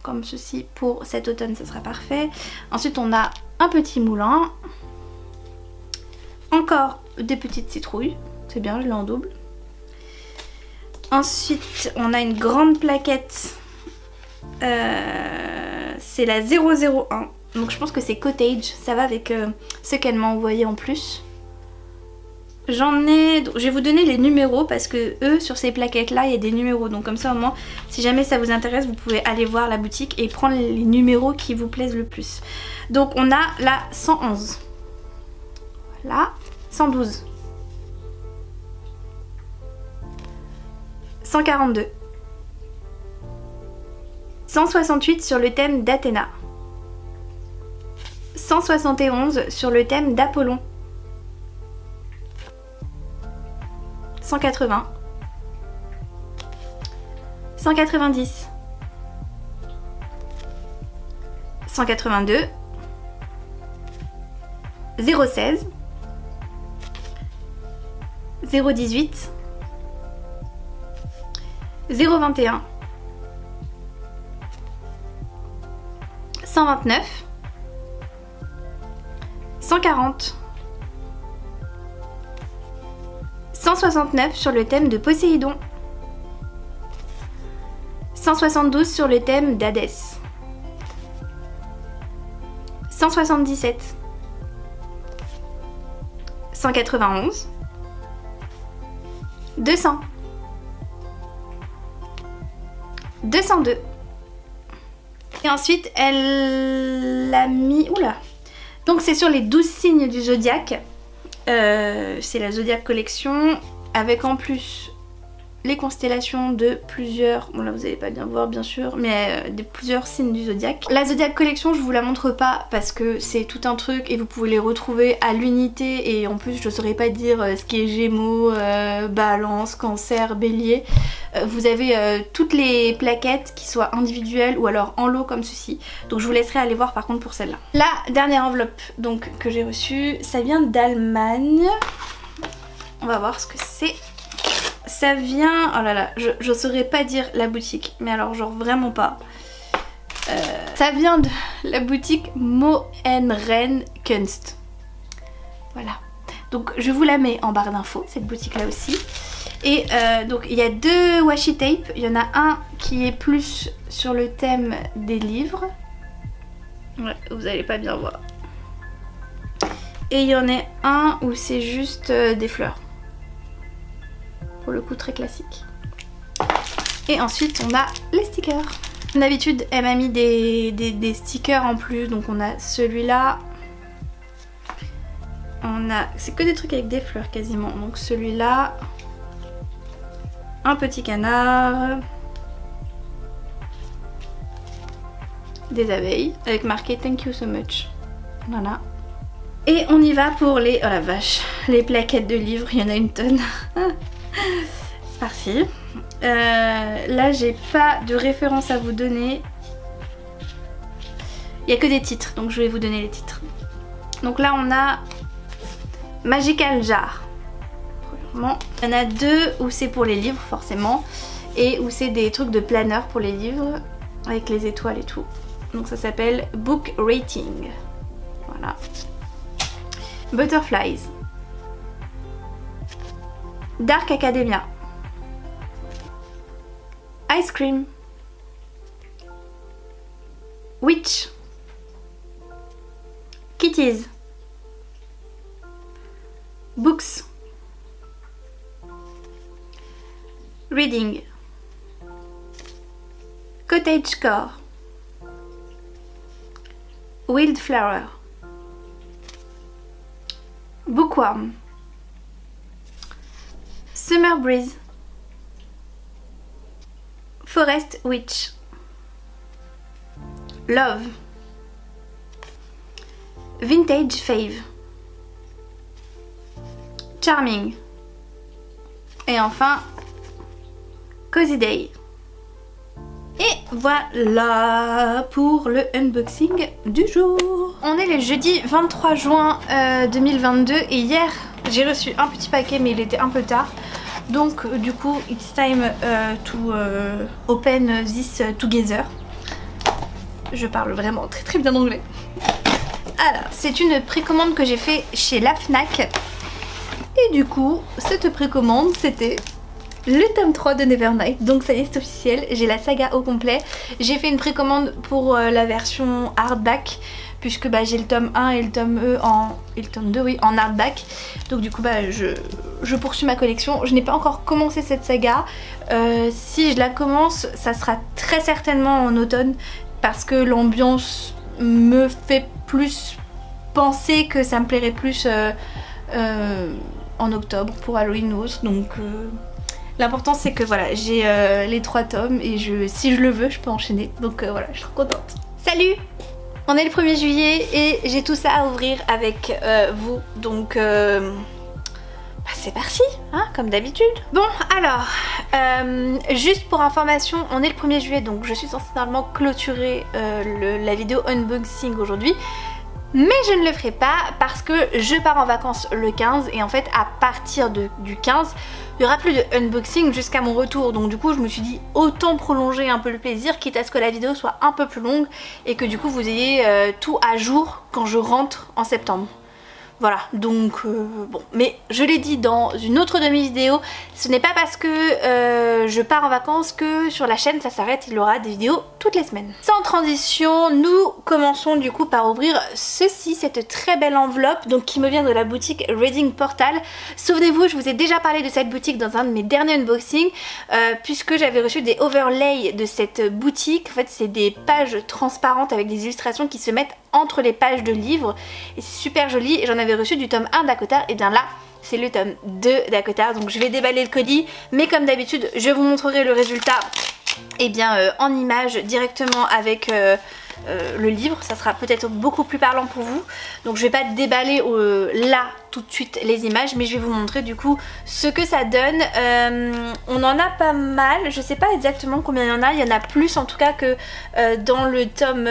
comme ceci, pour cet automne, ça sera parfait. Ensuite on a un petit moulin. Encore des petites citrouilles, c'est bien, je l'ai en double. Ensuite on a une grande plaquette, c'est la 001. Donc je pense que c'est cottage, ça va avec ce qu'elle m'a envoyé en plus. J'en ai, je vais vous donner les numéros parce que eux sur ces plaquettes là il y a des numéros. Donc comme ça au moins si jamais ça vous intéresse vous pouvez aller voir la boutique et prendre les numéros qui vous plaisent le plus. Donc on a la 111, la 112, 142, 168 sur le thème d'Athéna, 171 sur le thème d'Apollon, 180, 190, 182, 016, 018, 021, 129, 140, 169 sur le thème de Poséidon, 172 sur le thème d'Hadès, 177, 191, 200, 202. Et ensuite elle a mis... Oula. Donc c'est sur les 12 signes du zodiaque. C'est la Zodiac Collection avec en plus les constellations de plusieurs, bon là vous allez pas bien voir bien sûr, mais de plusieurs signes du zodiaque. La Zodiac Collection je vous la montre pas parce que c'est tout un truc et vous pouvez les retrouver à l'unité et en plus je saurais pas dire ce qui est Gémeaux, Balance, Cancer, Bélier. Vous avez toutes les plaquettes qui soient individuelles ou alors en lot comme ceci. Donc je vous laisserai aller voir par contre pour celle-là. La dernière enveloppe donc que j'ai reçue, ça vient d'Allemagne. On va voir ce que c'est. Ça vient... Oh là là, je saurais pas dire la boutique, mais alors genre vraiment pas. Ça vient de la boutique Mohenren Kunst. Voilà. Donc je vous la mets en barre d'infos, cette boutique là aussi. Et donc il y a deux washi tape. Il y en a un qui est plus sur le thème des livres. Ouais, vous allez pas bien voir. Et il y en a un où c'est juste des fleurs. Pour le coup très classique. Et ensuite on a les stickers. D'habitude elle m'a mis des stickers en plus. Donc on a celui-là, on a, c'est que des trucs avec des fleurs quasiment. Donc celui-là, un petit canard, des abeilles avec marqué thank you so much. Voilà. Et on y va pour les, oh la vache, les plaquettes de livres, il y en a une tonne. C'est parti. Là j'ai pas de référence à vous donner. Il n'y a que des titres, donc je vais vous donner les titres. Donc là on a Magical Jar. Premièrement, il y en a deux où c'est pour les livres forcément, et où c'est des trucs de planeur pour les livres avec les étoiles et tout. Donc ça s'appelle Book Rating. Voilà. Butterflies. Dark Academia. Ice Cream. Witch. Kitties. Books. Reading. Cottagecore. Wildflower. Bookworm. Summer Breeze. Forest Witch. Love. Vintage Fave. Charming. Et enfin, Cozy Day. Et voilà pour le unboxing du jour. On est le jeudi 23 juin 2022 et hier j'ai reçu un petit paquet mais il était un peu tard. Donc du coup it's time to open this together. Je parle vraiment très bien anglais. Alors c'est une précommande que j'ai fait chez la Fnac. Et du coup cette précommande c'était le tome 3 de Nevernight, donc ça y est c'est officiel, j'ai la saga au complet. J'ai fait une précommande pour la version hardback puisque bah, j'ai le tome 1 et le tome et le tome 2 oui, en hardback. Donc du coup bah, je poursuis ma collection. Je n'ai pas encore commencé cette saga. Si je la commence, ça sera très certainement en automne parce que l'ambiance me fait plus penser que ça me plairait plus en octobre pour Halloween ou autre. Donc l'important c'est que voilà, j'ai les 3 tomes et si je le veux, je peux enchaîner. Donc voilà, je suis trop contente. Salut! On est le 1er juillet et j'ai tout ça à ouvrir avec vous. Donc bah, c'est parti, hein, comme d'habitude. Bon alors, juste pour information, on est le 1er juillet donc je suis censée normalement clôturer la vidéo unboxing aujourd'hui. Mais je ne le ferai pas parce que je pars en vacances le 15 et en fait à partir du 15 il n'y aura plus de unboxing jusqu'à mon retour. Donc du coup je me suis dit autant prolonger un peu le plaisir quitte à ce que la vidéo soit un peu plus longue et que du coup vous ayez tout à jour quand je rentre en septembre. Voilà, donc bon, mais je l'ai dit dans une autre de mes vidéos, ce n'est pas parce que je pars en vacances que sur la chaîne ça s'arrête, il y aura des vidéos toutes les semaines. Sans transition, nous commençons du coup par ouvrir ceci, cette très belle enveloppe donc qui me vient de la boutique Reading Portal. Souvenez-vous, je vous ai déjà parlé de cette boutique dans un de mes derniers unboxings puisque j'avais reçu des overlays de cette boutique. En fait c'est des pages transparentes avec des illustrations qui se mettent entre les pages de livres et c'est super joli et j'en avais reçu du tome 1 d'Akotar et bien là c'est le tome 2 d'Akotar. Donc je vais déballer le colis mais comme d'habitude je vous montrerai le résultat et bien en image directement avec le livre, ça sera peut-être beaucoup plus parlant pour vous. Donc je vais pas déballer là tout de suite les images mais je vais vous montrer du coup ce que ça donne. On en a pas mal, je sais pas exactement combien il y en a plus en tout cas que dans le tome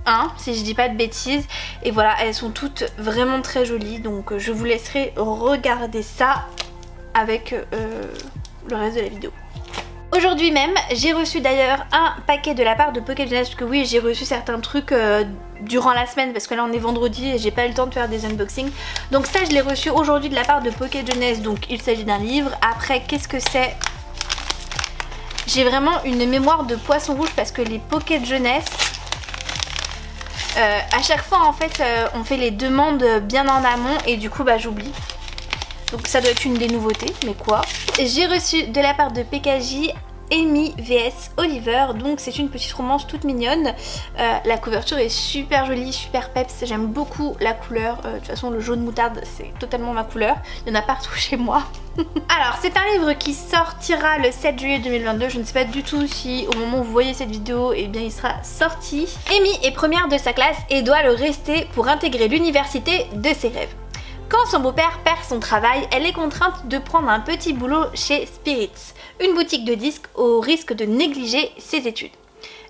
1 si je dis pas de bêtises. Et voilà, elles sont toutes vraiment très jolies donc je vous laisserai regarder ça avec le reste de la vidéo. Aujourd'hui même, j'ai reçu d'ailleurs un paquet de la part de Pocket Jeunesse parce que oui, j'ai reçu certains trucs durant la semaine parce que là on est vendredi et j'ai pas eu le temps de faire des unboxings. Donc ça je l'ai reçu aujourd'hui de la part de Pocket Jeunesse, donc il s'agit d'un livre. Après qu'est-ce que c'est? J'ai vraiment une mémoire de poisson rouge parce que les Pocket Jeunesse, à chaque fois en fait on fait les demandes bien en amont et du coup bah j'oublie. Donc ça doit être une des nouveautés, mais quoi? J'ai reçu de la part de PKJ Amy vs Oliver, donc c'est une petite romance toute mignonne. La couverture est super jolie, super peps, j'aime beaucoup la couleur. De toute façon le jaune moutarde c'est totalement ma couleur, il y en a partout chez moi. Alors c'est un livre qui sortira le 7 juillet 2022, je ne sais pas du tout si au moment où vous voyez cette vidéo, eh bien il sera sorti. Amy est première de sa classe et doit le rester pour intégrer l'université de ses rêves. Quand son beau-père perd son travail, elle est contrainte de prendre un petit boulot chez Spirits, une boutique de disques au risque de négliger ses études.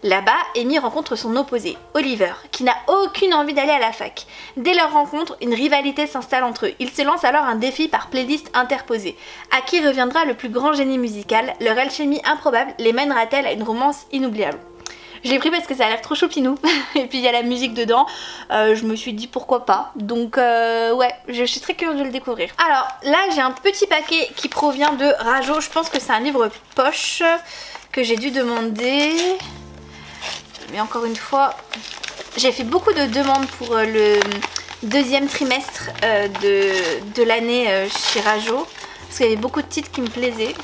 Là-bas, Amy rencontre son opposé, Oliver, qui n'a aucune envie d'aller à la fac. Dès leur rencontre, une rivalité s'installe entre eux. Ils se lancent alors un défi par playlist interposée. À qui reviendra le plus grand génie musical? Leur alchimie improbable les mènera-t-elle à une romance inoubliable? Je l'ai pris parce que ça a l'air trop choupinou et puis il y a la musique dedans, je me suis dit pourquoi pas, donc ouais, je suis très curieuse de le découvrir. Alors là j'ai un petit paquet qui provient de Rajo, je pense que c'est un livre poche que j'ai dû demander, mais encore une fois, j'ai fait beaucoup de demandes pour le deuxième trimestre de l'année chez Rajo, parce qu'il y avait beaucoup de titres qui me plaisaient.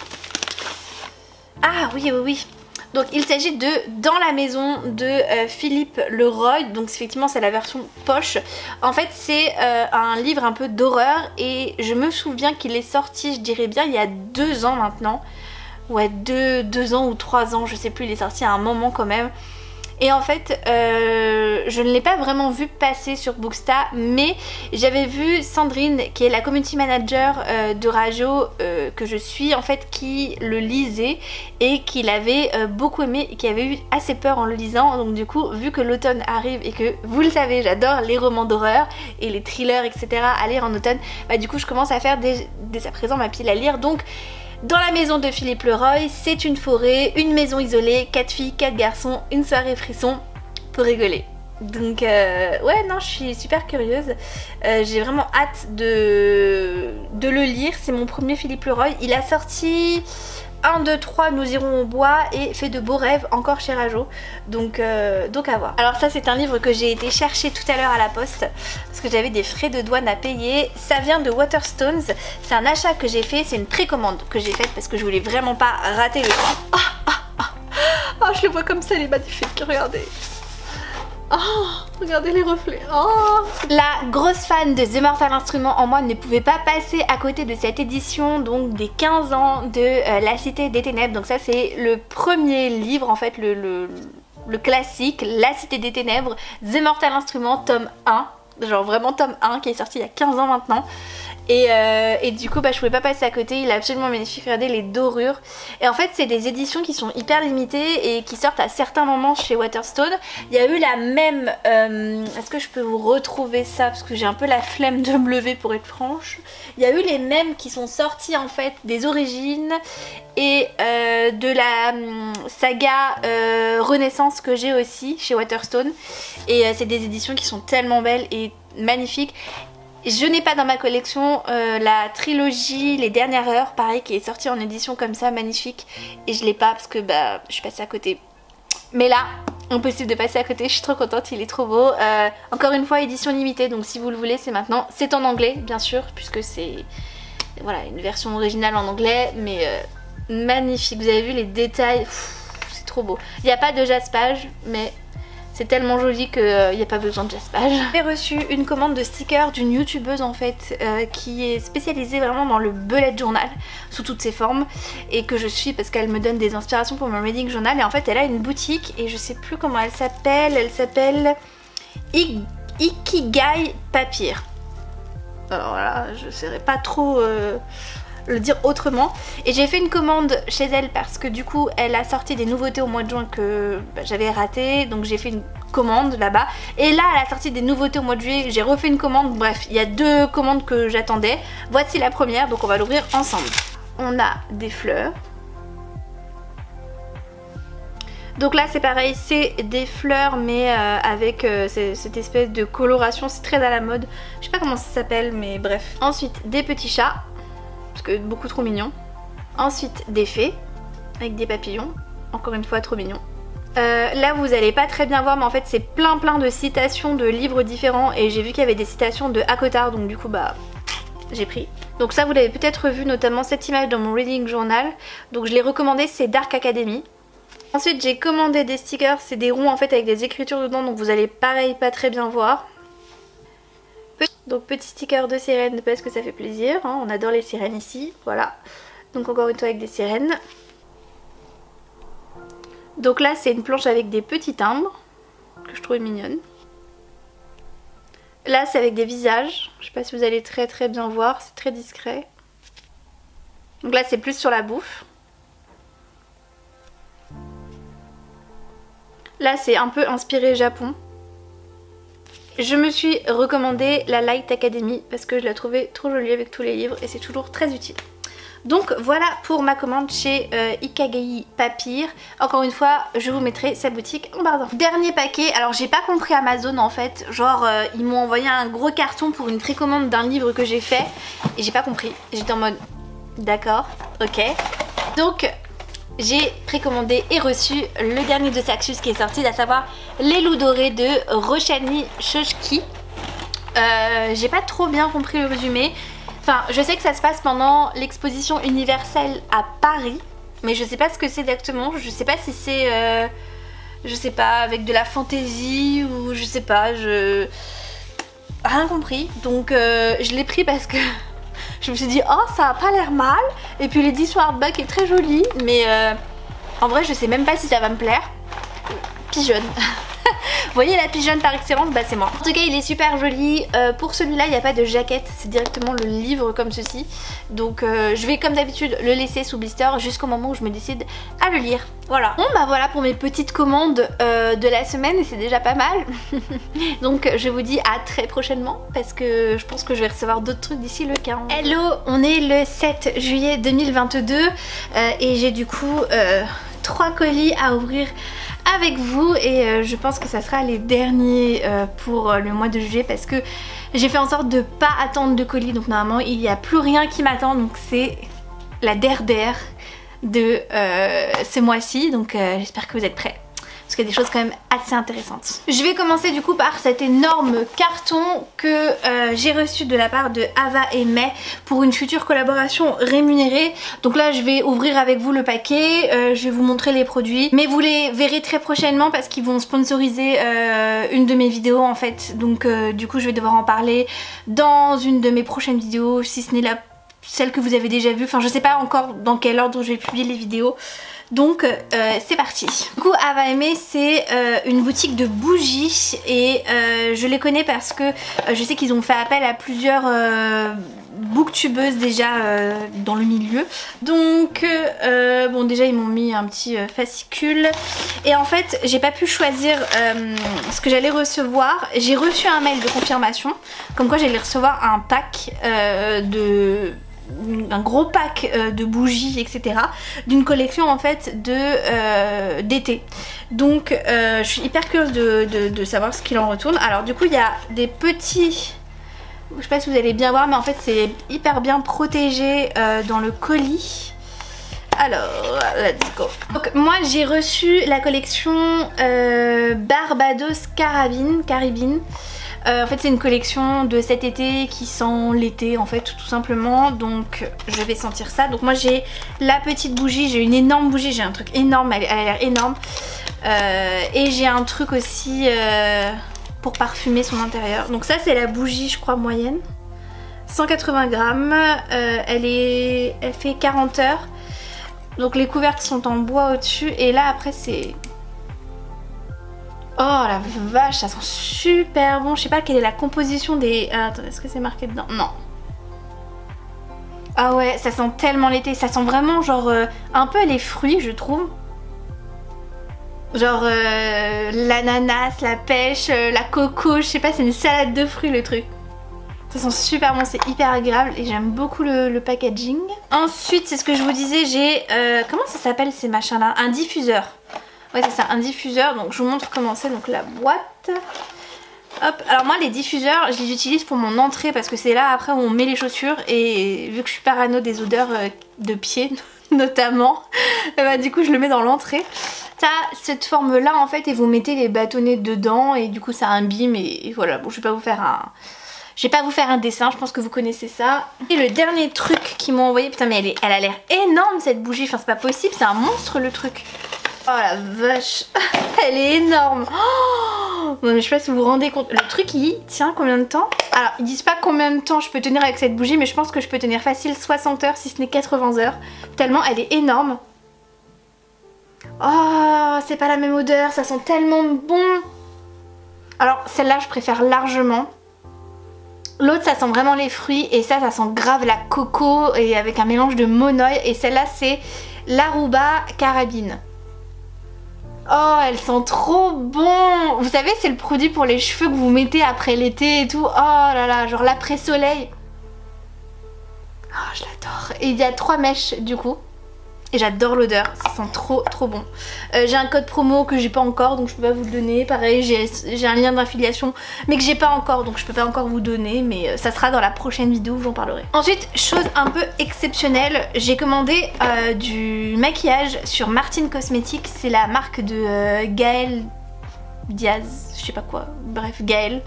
Ah oui, oui, oui. Donc il s'agit de Dans la maison de Philippe Leroy, donc effectivement c'est la version poche. En fait c'est un livre un peu d'horreur et je me souviens qu'il est sorti, je dirais bien il y a 2 ans maintenant. Ouais, 2 ans ou 3 ans, je sais plus, il est sorti à un moment quand même. Et en fait, je ne l'ai pas vraiment vu passer sur Bookstar, mais j'avais vu Sandrine, qui est la community manager de Rajo, que je suis, en fait, qui le lisait et qui l'avait beaucoup aimé et qui avait eu assez peur en le lisant. Donc du coup, vu que l'automne arrive et que, vous le savez, j'adore les romans d'horreur et les thrillers, etc. à lire en automne, bah du coup, je commence à faire dès à présent ma pile à lire. Donc, Dans la maison de Philippe Leroy, c'est une forêt, une maison isolée, 4 filles, 4 garçons, une soirée frisson pour rigoler. Donc ouais, non, je suis super curieuse. J'ai vraiment hâte de le lire. C'est mon premier Philippe Leroy. Il a sorti 1, 2, 3, Nous irons au bois et Fait de beaux rêves encore chez Rajo. Donc à voir. Alors ça c'est un livre que j'ai été chercher tout à l'heure à la poste parce que j'avais des frais de douane à payer. Ça vient de Waterstones. C'est un achat que j'ai fait, c'est une précommande que j'ai faite parce que je voulais vraiment pas rater le coup. Oh, je le vois comme ça, il est magnifique, regardez. Oh, regardez les reflets. Oh. La grosse fan de The Mortal Instrument en moi ne pouvait pas passer à côté de cette édition, donc des 15 ans de La Cité des Ténèbres. Donc ça c'est le premier livre, en fait le classique, La Cité des Ténèbres, The Mortal Instrument, tome 1. Genre vraiment tome 1 qui est sorti il y a 15 ans maintenant. Et du coup bah, je pouvais pas passer à côté, il est absolument magnifique, regardez les dorures. Et en fait c'est des éditions qui sont hyper limitées et qui sortent à certains moments chez Waterstone. Il y a eu la même, est-ce que je peux vous retrouver ça parce que j'ai un peu la flemme de me lever pour être franche. Il y a eu les mêmes qui sont sortis en fait des origines et de la saga Renaissance que j'ai aussi chez Waterstone. Et c'est des éditions qui sont tellement belles et magnifiques. Je n'ai pas dans ma collection la trilogie Les Dernières Heures, pareil, qui est sortie en édition comme ça, magnifique. Et je l'ai pas parce que bah, je suis passée à côté. Mais là, impossible de passer à côté, je suis trop contente, il est trop beau. Encore une fois, édition limitée, donc si vous le voulez, c'est maintenant. C'est en anglais, bien sûr, puisque c'est voilà, une version originale en anglais, mais magnifique. Vous avez vu les détails, c'est trop beau. Il n'y a pas de jaspage, mais c'est tellement joli qu'il n'y a pas besoin de jaspage. J'ai reçu une commande de stickers d'une youtubeuse en fait qui est spécialisée vraiment dans le bullet journal sous toutes ses formes et que je suis parce qu'elle me donne des inspirations pour mon reading journal. Et en fait elle a une boutique et je sais plus comment elle s'appelle Ikigai Papyr. Alors là je ne saurais pas trop le dire autrement. Et j'ai fait une commande chez elle parce que du coup elle a sorti des nouveautés au mois de juin que bah, j'avais raté, donc j'ai fait une commande là-bas. Et là elle a sorti des nouveautés au mois de juillet, j'ai refait une commande. Bref, il y a 2 commandes que j'attendais. Voici la première, donc on va l'ouvrir ensemble. On a des fleurs. Donc là c'est pareil, c'est des fleurs mais avec cette espèce de coloration, c'est très à la mode. Je sais pas comment ça s'appelle mais bref. Ensuite des petits chats, parce que beaucoup trop mignon. Ensuite des fées avec des papillons, encore une fois trop mignon. Là vous allez pas très bien voir mais en fait c'est plein de citations de livres différents et j'ai vu qu'il y avait des citations de Akotard, donc du coup bah j'ai pris. Donc ça vous l'avez peut-être vu, notamment cette image dans mon reading journal. Donc je l'ai recommandé, c'est Dark Academy. Ensuite j'ai commandé des stickers, c'est des ronds en fait avec des écritures dedans, donc vous allez pareil pas très bien voir. Donc petit sticker de sirène parce que ça fait plaisir, hein, on adore les sirènes ici, voilà. Donc encore une fois avec des sirènes. Donc là c'est une planche avec des petits timbres que je trouve mignonne. Là c'est avec des visages, je sais pas si vous allez très bien voir, c'est très discret. Donc là c'est plus sur la bouffe. Là c'est un peu inspiré Japon. Je me suis recommandé la Light Academy parce que je la trouvais trop jolie avec tous les livres et c'est toujours très utile. Donc voilà pour ma commande chez Ikagei Papier. Encore une fois, je vous mettrai sa boutique en barre d'infos. Dernier paquet, alors j'ai pas compris Amazon en fait. Genre ils m'ont envoyé un gros carton pour une précommande d'un livre que j'ai fait et j'ai pas compris. J'étais en mode d'accord, ok. Donc j'ai précommandé et reçu le dernier de Saxus qui est sorti, à savoir Les Loups Dorés de Roshani Shoshiki. J'ai pas trop bien compris le résumé. Enfin, je sais que ça se passe pendant l'exposition universelle à Paris, mais je sais pas ce que c'est exactement. Je sais pas si c'est, je sais pas, avec de la fantaisie ou je sais pas. Rien compris. Donc je l'ai pris parce que je me suis dit oh ça a pas l'air mal. Et puis l'édition hardback est très jolie, mais en vrai je sais même pas si ça va me plaire. Pigeonne. Vous voyez la pigeonne par excellence, bah c'est moi. En tout cas il est super joli. Pour celui-là il n'y a pas de jaquette, c'est directement le livre comme ceci. Donc je vais comme d'habitude le laisser sous blister jusqu'au moment où je me décide à le lire. Voilà. Bon bah voilà pour mes petites commandes de la semaine et c'est déjà pas mal. Donc je vous dis à très prochainement parce que je pense que je vais recevoir d'autres trucs d'ici le 15. Hello, on est le 7 juillet 2022 et j'ai du coup 3 colis à ouvrir avec vous et je pense que ça sera les derniers pour le mois de juillet parce que j'ai fait en sorte de pas attendre de colis, donc normalement il n'y a plus rien qui m'attend, donc c'est la der de ce mois-ci, donc j'espère que vous êtes prêts parce qu'il y a des choses quand même assez intéressantes. Je vais commencer du coup par cet énorme carton que j'ai reçu de la part de Ava et May pour une future collaboration rémunérée. Donc là je vais ouvrir avec vous le paquet, je vais vous montrer les produits, mais vous les verrez très prochainement parce qu'ils vont sponsoriser une de mes vidéos en fait. Donc du coup je vais devoir en parler dans une de mes prochaines vidéos, si ce n'est celle que vous avez déjà vue. Enfin je sais pas encore dans quel ordre je vais publier les vidéos. Donc c'est parti. Du coup Ava et May c'est une boutique de bougies et je les connais parce que je sais qu'ils ont fait appel à plusieurs booktubeuses déjà dans le milieu. Donc bon déjà ils m'ont mis un petit fascicule et en fait j'ai pas pu choisir ce que j'allais recevoir. J'ai reçu un mail de confirmation comme quoi j'allais recevoir un pack un gros pack de bougies etc, d'une collection en fait d'été. Donc je suis hyper curieuse de savoir ce qu'il en retourne. Alors du coup il y a des petits, je sais pas si vous allez bien voir, mais en fait c'est hyper bien protégé dans le colis. Alors let's go. Donc moi j'ai reçu la collection Barbados Caribbean. En fait c'est une collection de cet été qui sent l'été en fait tout simplement, donc je vais sentir ça. Donc moi j'ai la petite bougie, j'ai une énorme bougie, j'ai un truc énorme, elle a l'air énorme et j'ai un truc aussi pour parfumer son intérieur. Donc ça c'est la bougie je crois moyenne, 180 grammes, elle fait 40 heures. Donc les couvercles sont en bois au-dessus et là après c'est... Oh la vache, ça sent super bon. Je sais pas quelle est la composition des... attends, est-ce que c'est marqué dedans? Non. Ah ouais, ça sent tellement l'été. Ça sent vraiment genre un peu les fruits je trouve. Genre l'ananas, la pêche, la coco, je sais pas, c'est une salade de fruits le truc. Ça sent super bon, c'est hyper agréable et j'aime beaucoup le packaging. Ensuite, c'est ce que je vous disais, j'ai... comment ça s'appelle ces machins là? Un diffuseur. Ouais c'est ça, un diffuseur, donc je vous montre comment c'est, donc la boîte. Hop, alors moi les diffuseurs je les utilise pour mon entrée parce que c'est là après où on met les chaussures et vu que je suis parano des odeurs de pieds notamment, bah, du coup je le mets dans l'entrée. Ça a cette forme là en fait et vous mettez les bâtonnets dedans et du coup ça imbibe et voilà, bon je vais pas vous faire un... Je vais pas vous faire un dessin, je pense que vous connaissez ça. Et le dernier truc qu'ils m'ont envoyé, putain mais elle a l'air énorme cette bougie, enfin c'est pas possible, c'est un monstre le truc. Oh la vache, elle est énorme. Oh non, mais je sais pas si vous vous rendez compte, le truc il tient combien de temps? Alors ils disent pas combien de temps je peux tenir avec cette bougie, mais je pense que je peux tenir facile 60 heures si ce n'est 80 heures, tellement elle est énorme. Oh, c'est pas la même odeur, ça sent tellement bon. Alors celle-là je préfère largement. L'autre ça sent vraiment les fruits et ça sent grave la coco et avec un mélange de monoï. Et celle-là c'est l'Aruba Carabine. Oh elle sent trop bon. Vous savez c'est le produit pour les cheveux que vous mettez après l'été et tout. Oh là là, genre l'après-soleil. Oh je l'adore. Et il y a 3 mèches du coup. Et j'adore l'odeur, ça sent trop bon. J'ai un code promo que j'ai pas encore donc je peux pas vous le donner. Pareil j'ai un lien d'affiliation mais que j'ai pas encore donc je peux pas encore vous donner. Mais ça sera dans la prochaine vidéo où j'en parlerai. Ensuite, chose un peu exceptionnelle, j'ai commandé du maquillage sur Martin Cosmetics. C'est la marque de Gaëlle Diaz, je sais pas quoi, bref Gaëlle,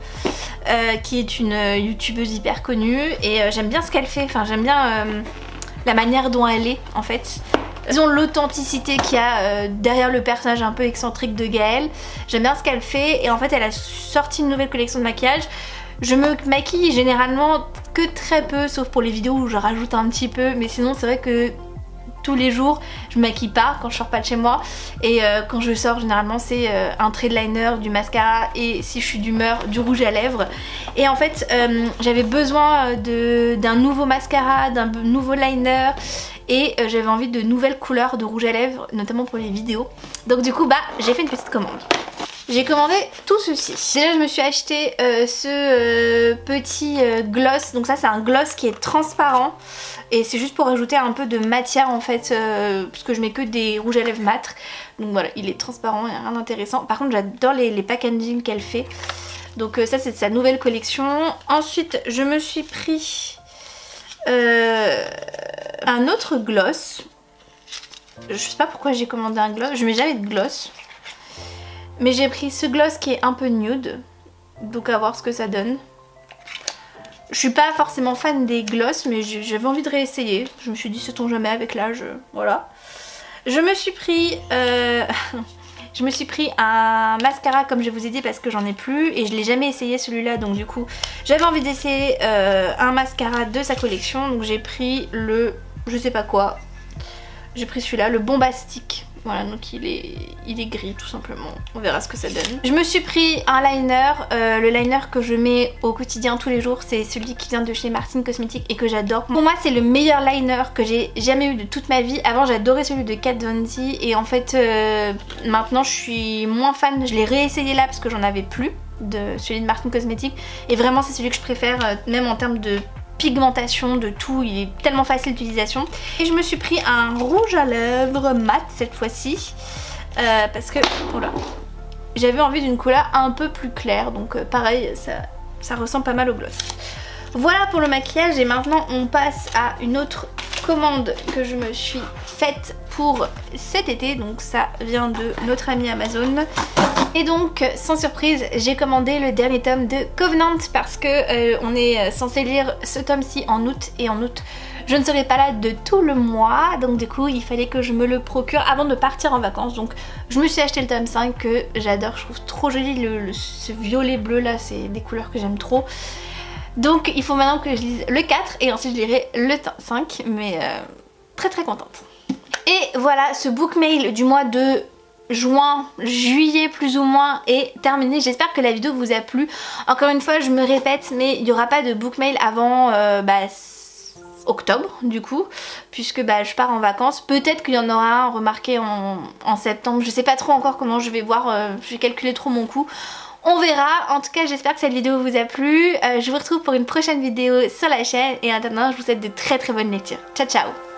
qui est une youtubeuse hyper connue. Et j'aime bien ce qu'elle fait, enfin j'aime bien la manière dont elle est en fait. Disons l'authenticité qu'il y a derrière le personnage un peu excentrique de Gaëlle. J'aime bien ce qu'elle fait et en fait elle a sorti une nouvelle collection de maquillage. Je me maquille généralement que très peu sauf pour les vidéos où je rajoute un petit peu, mais sinon c'est vrai que tous les jours je me maquille pas quand je sors pas de chez moi. Et quand je sors généralement c'est un trait de liner, du mascara et si je suis d'humeur du rouge à lèvres. Et en fait j'avais besoin d'un nouveau mascara, d'un nouveau liner. Et j'avais envie de nouvelles couleurs de rouge à lèvres, notamment pour les vidéos. Donc du coup j'ai fait une petite commande. J'ai commandé tout ceci. Déjà je me suis acheté ce petit gloss. Donc ça c'est un gloss qui est transparent. Et c'est juste pour ajouter un peu de matière en fait. Parce que je mets que des rouges à lèvres mat. Donc voilà, il est transparent, il n'y a rien d'intéressant. Par contre j'adore les packaging qu'elle fait. Donc ça c'est de sa nouvelle collection. Ensuite je me suis pris un autre gloss. Je sais pas pourquoi j'ai commandé un gloss, je mets jamais de gloss. Mais j'ai pris ce gloss qui est un peu nude. Donc à voir ce que ça donne. Je suis pas forcément fan des gloss mais j'avais envie de réessayer. Je me suis dit sait-on jamais avec l'âge, voilà. Je me suis pris je me suis pris un mascara comme je vous ai dit parce que j'en ai plus et je l'ai jamais essayé celui-là, donc du coup j'avais envie d'essayer un mascara de sa collection. Donc j'ai pris le je sais pas quoi, j'ai pris celui-là, le Bombastic. Voilà, donc il est gris tout simplement, on verra ce que ça donne. Je me suis pris un liner, le liner que je mets au quotidien tous les jours, c'est celui qui vient de chez Martin Cosmetics et que j'adore. Pour moi c'est le meilleur liner que j'ai jamais eu de toute ma vie. Avant j'adorais celui de Kat Von D et en fait maintenant je suis moins fan. Je l'ai réessayé là parce que j'en avais plus de celui de Martin Cosmetics et vraiment c'est celui que je préfère même en termes de pigmentation, de tout, il est tellement facile d'utilisation. Et je me suis pris un rouge à lèvres mat cette fois-ci parce que voilà, j'avais envie d'une couleur un peu plus claire, donc pareil ça ressemble pas mal au gloss. Voilà pour le maquillage et maintenant on passe à une autre commande que je me suis faite pour cet été, donc ça vient de notre ami Amazon. Et donc sans surprise j'ai commandé le dernier tome de Covenant parce que on est censé lire ce tome-ci en août et en août je ne serai pas là de tout le mois, donc du coup il fallait que je me le procure avant de partir en vacances. Donc je me suis acheté le tome 5 que j'adore, je trouve trop joli, ce violet bleu là c'est des couleurs que j'aime trop. Donc il faut maintenant que je lise le 4 et ensuite je lirai le 5, mais très contente. Et voilà, ce book mail du mois de juin, juillet plus ou moins est terminé. J'espère que la vidéo vous a plu. Encore une fois je me répète mais il n'y aura pas de book mail avant octobre du coup, puisque je pars en vacances. Peut-être qu'il y en aura un remarqué en septembre, je sais pas trop encore comment je vais voir, je vais calculer trop mon coût. On verra. En tout cas j'espère que cette vidéo vous a plu. Je vous retrouve pour une prochaine vidéo sur la chaîne et en attendant je vous souhaite de très bonnes lectures. Ciao ciao.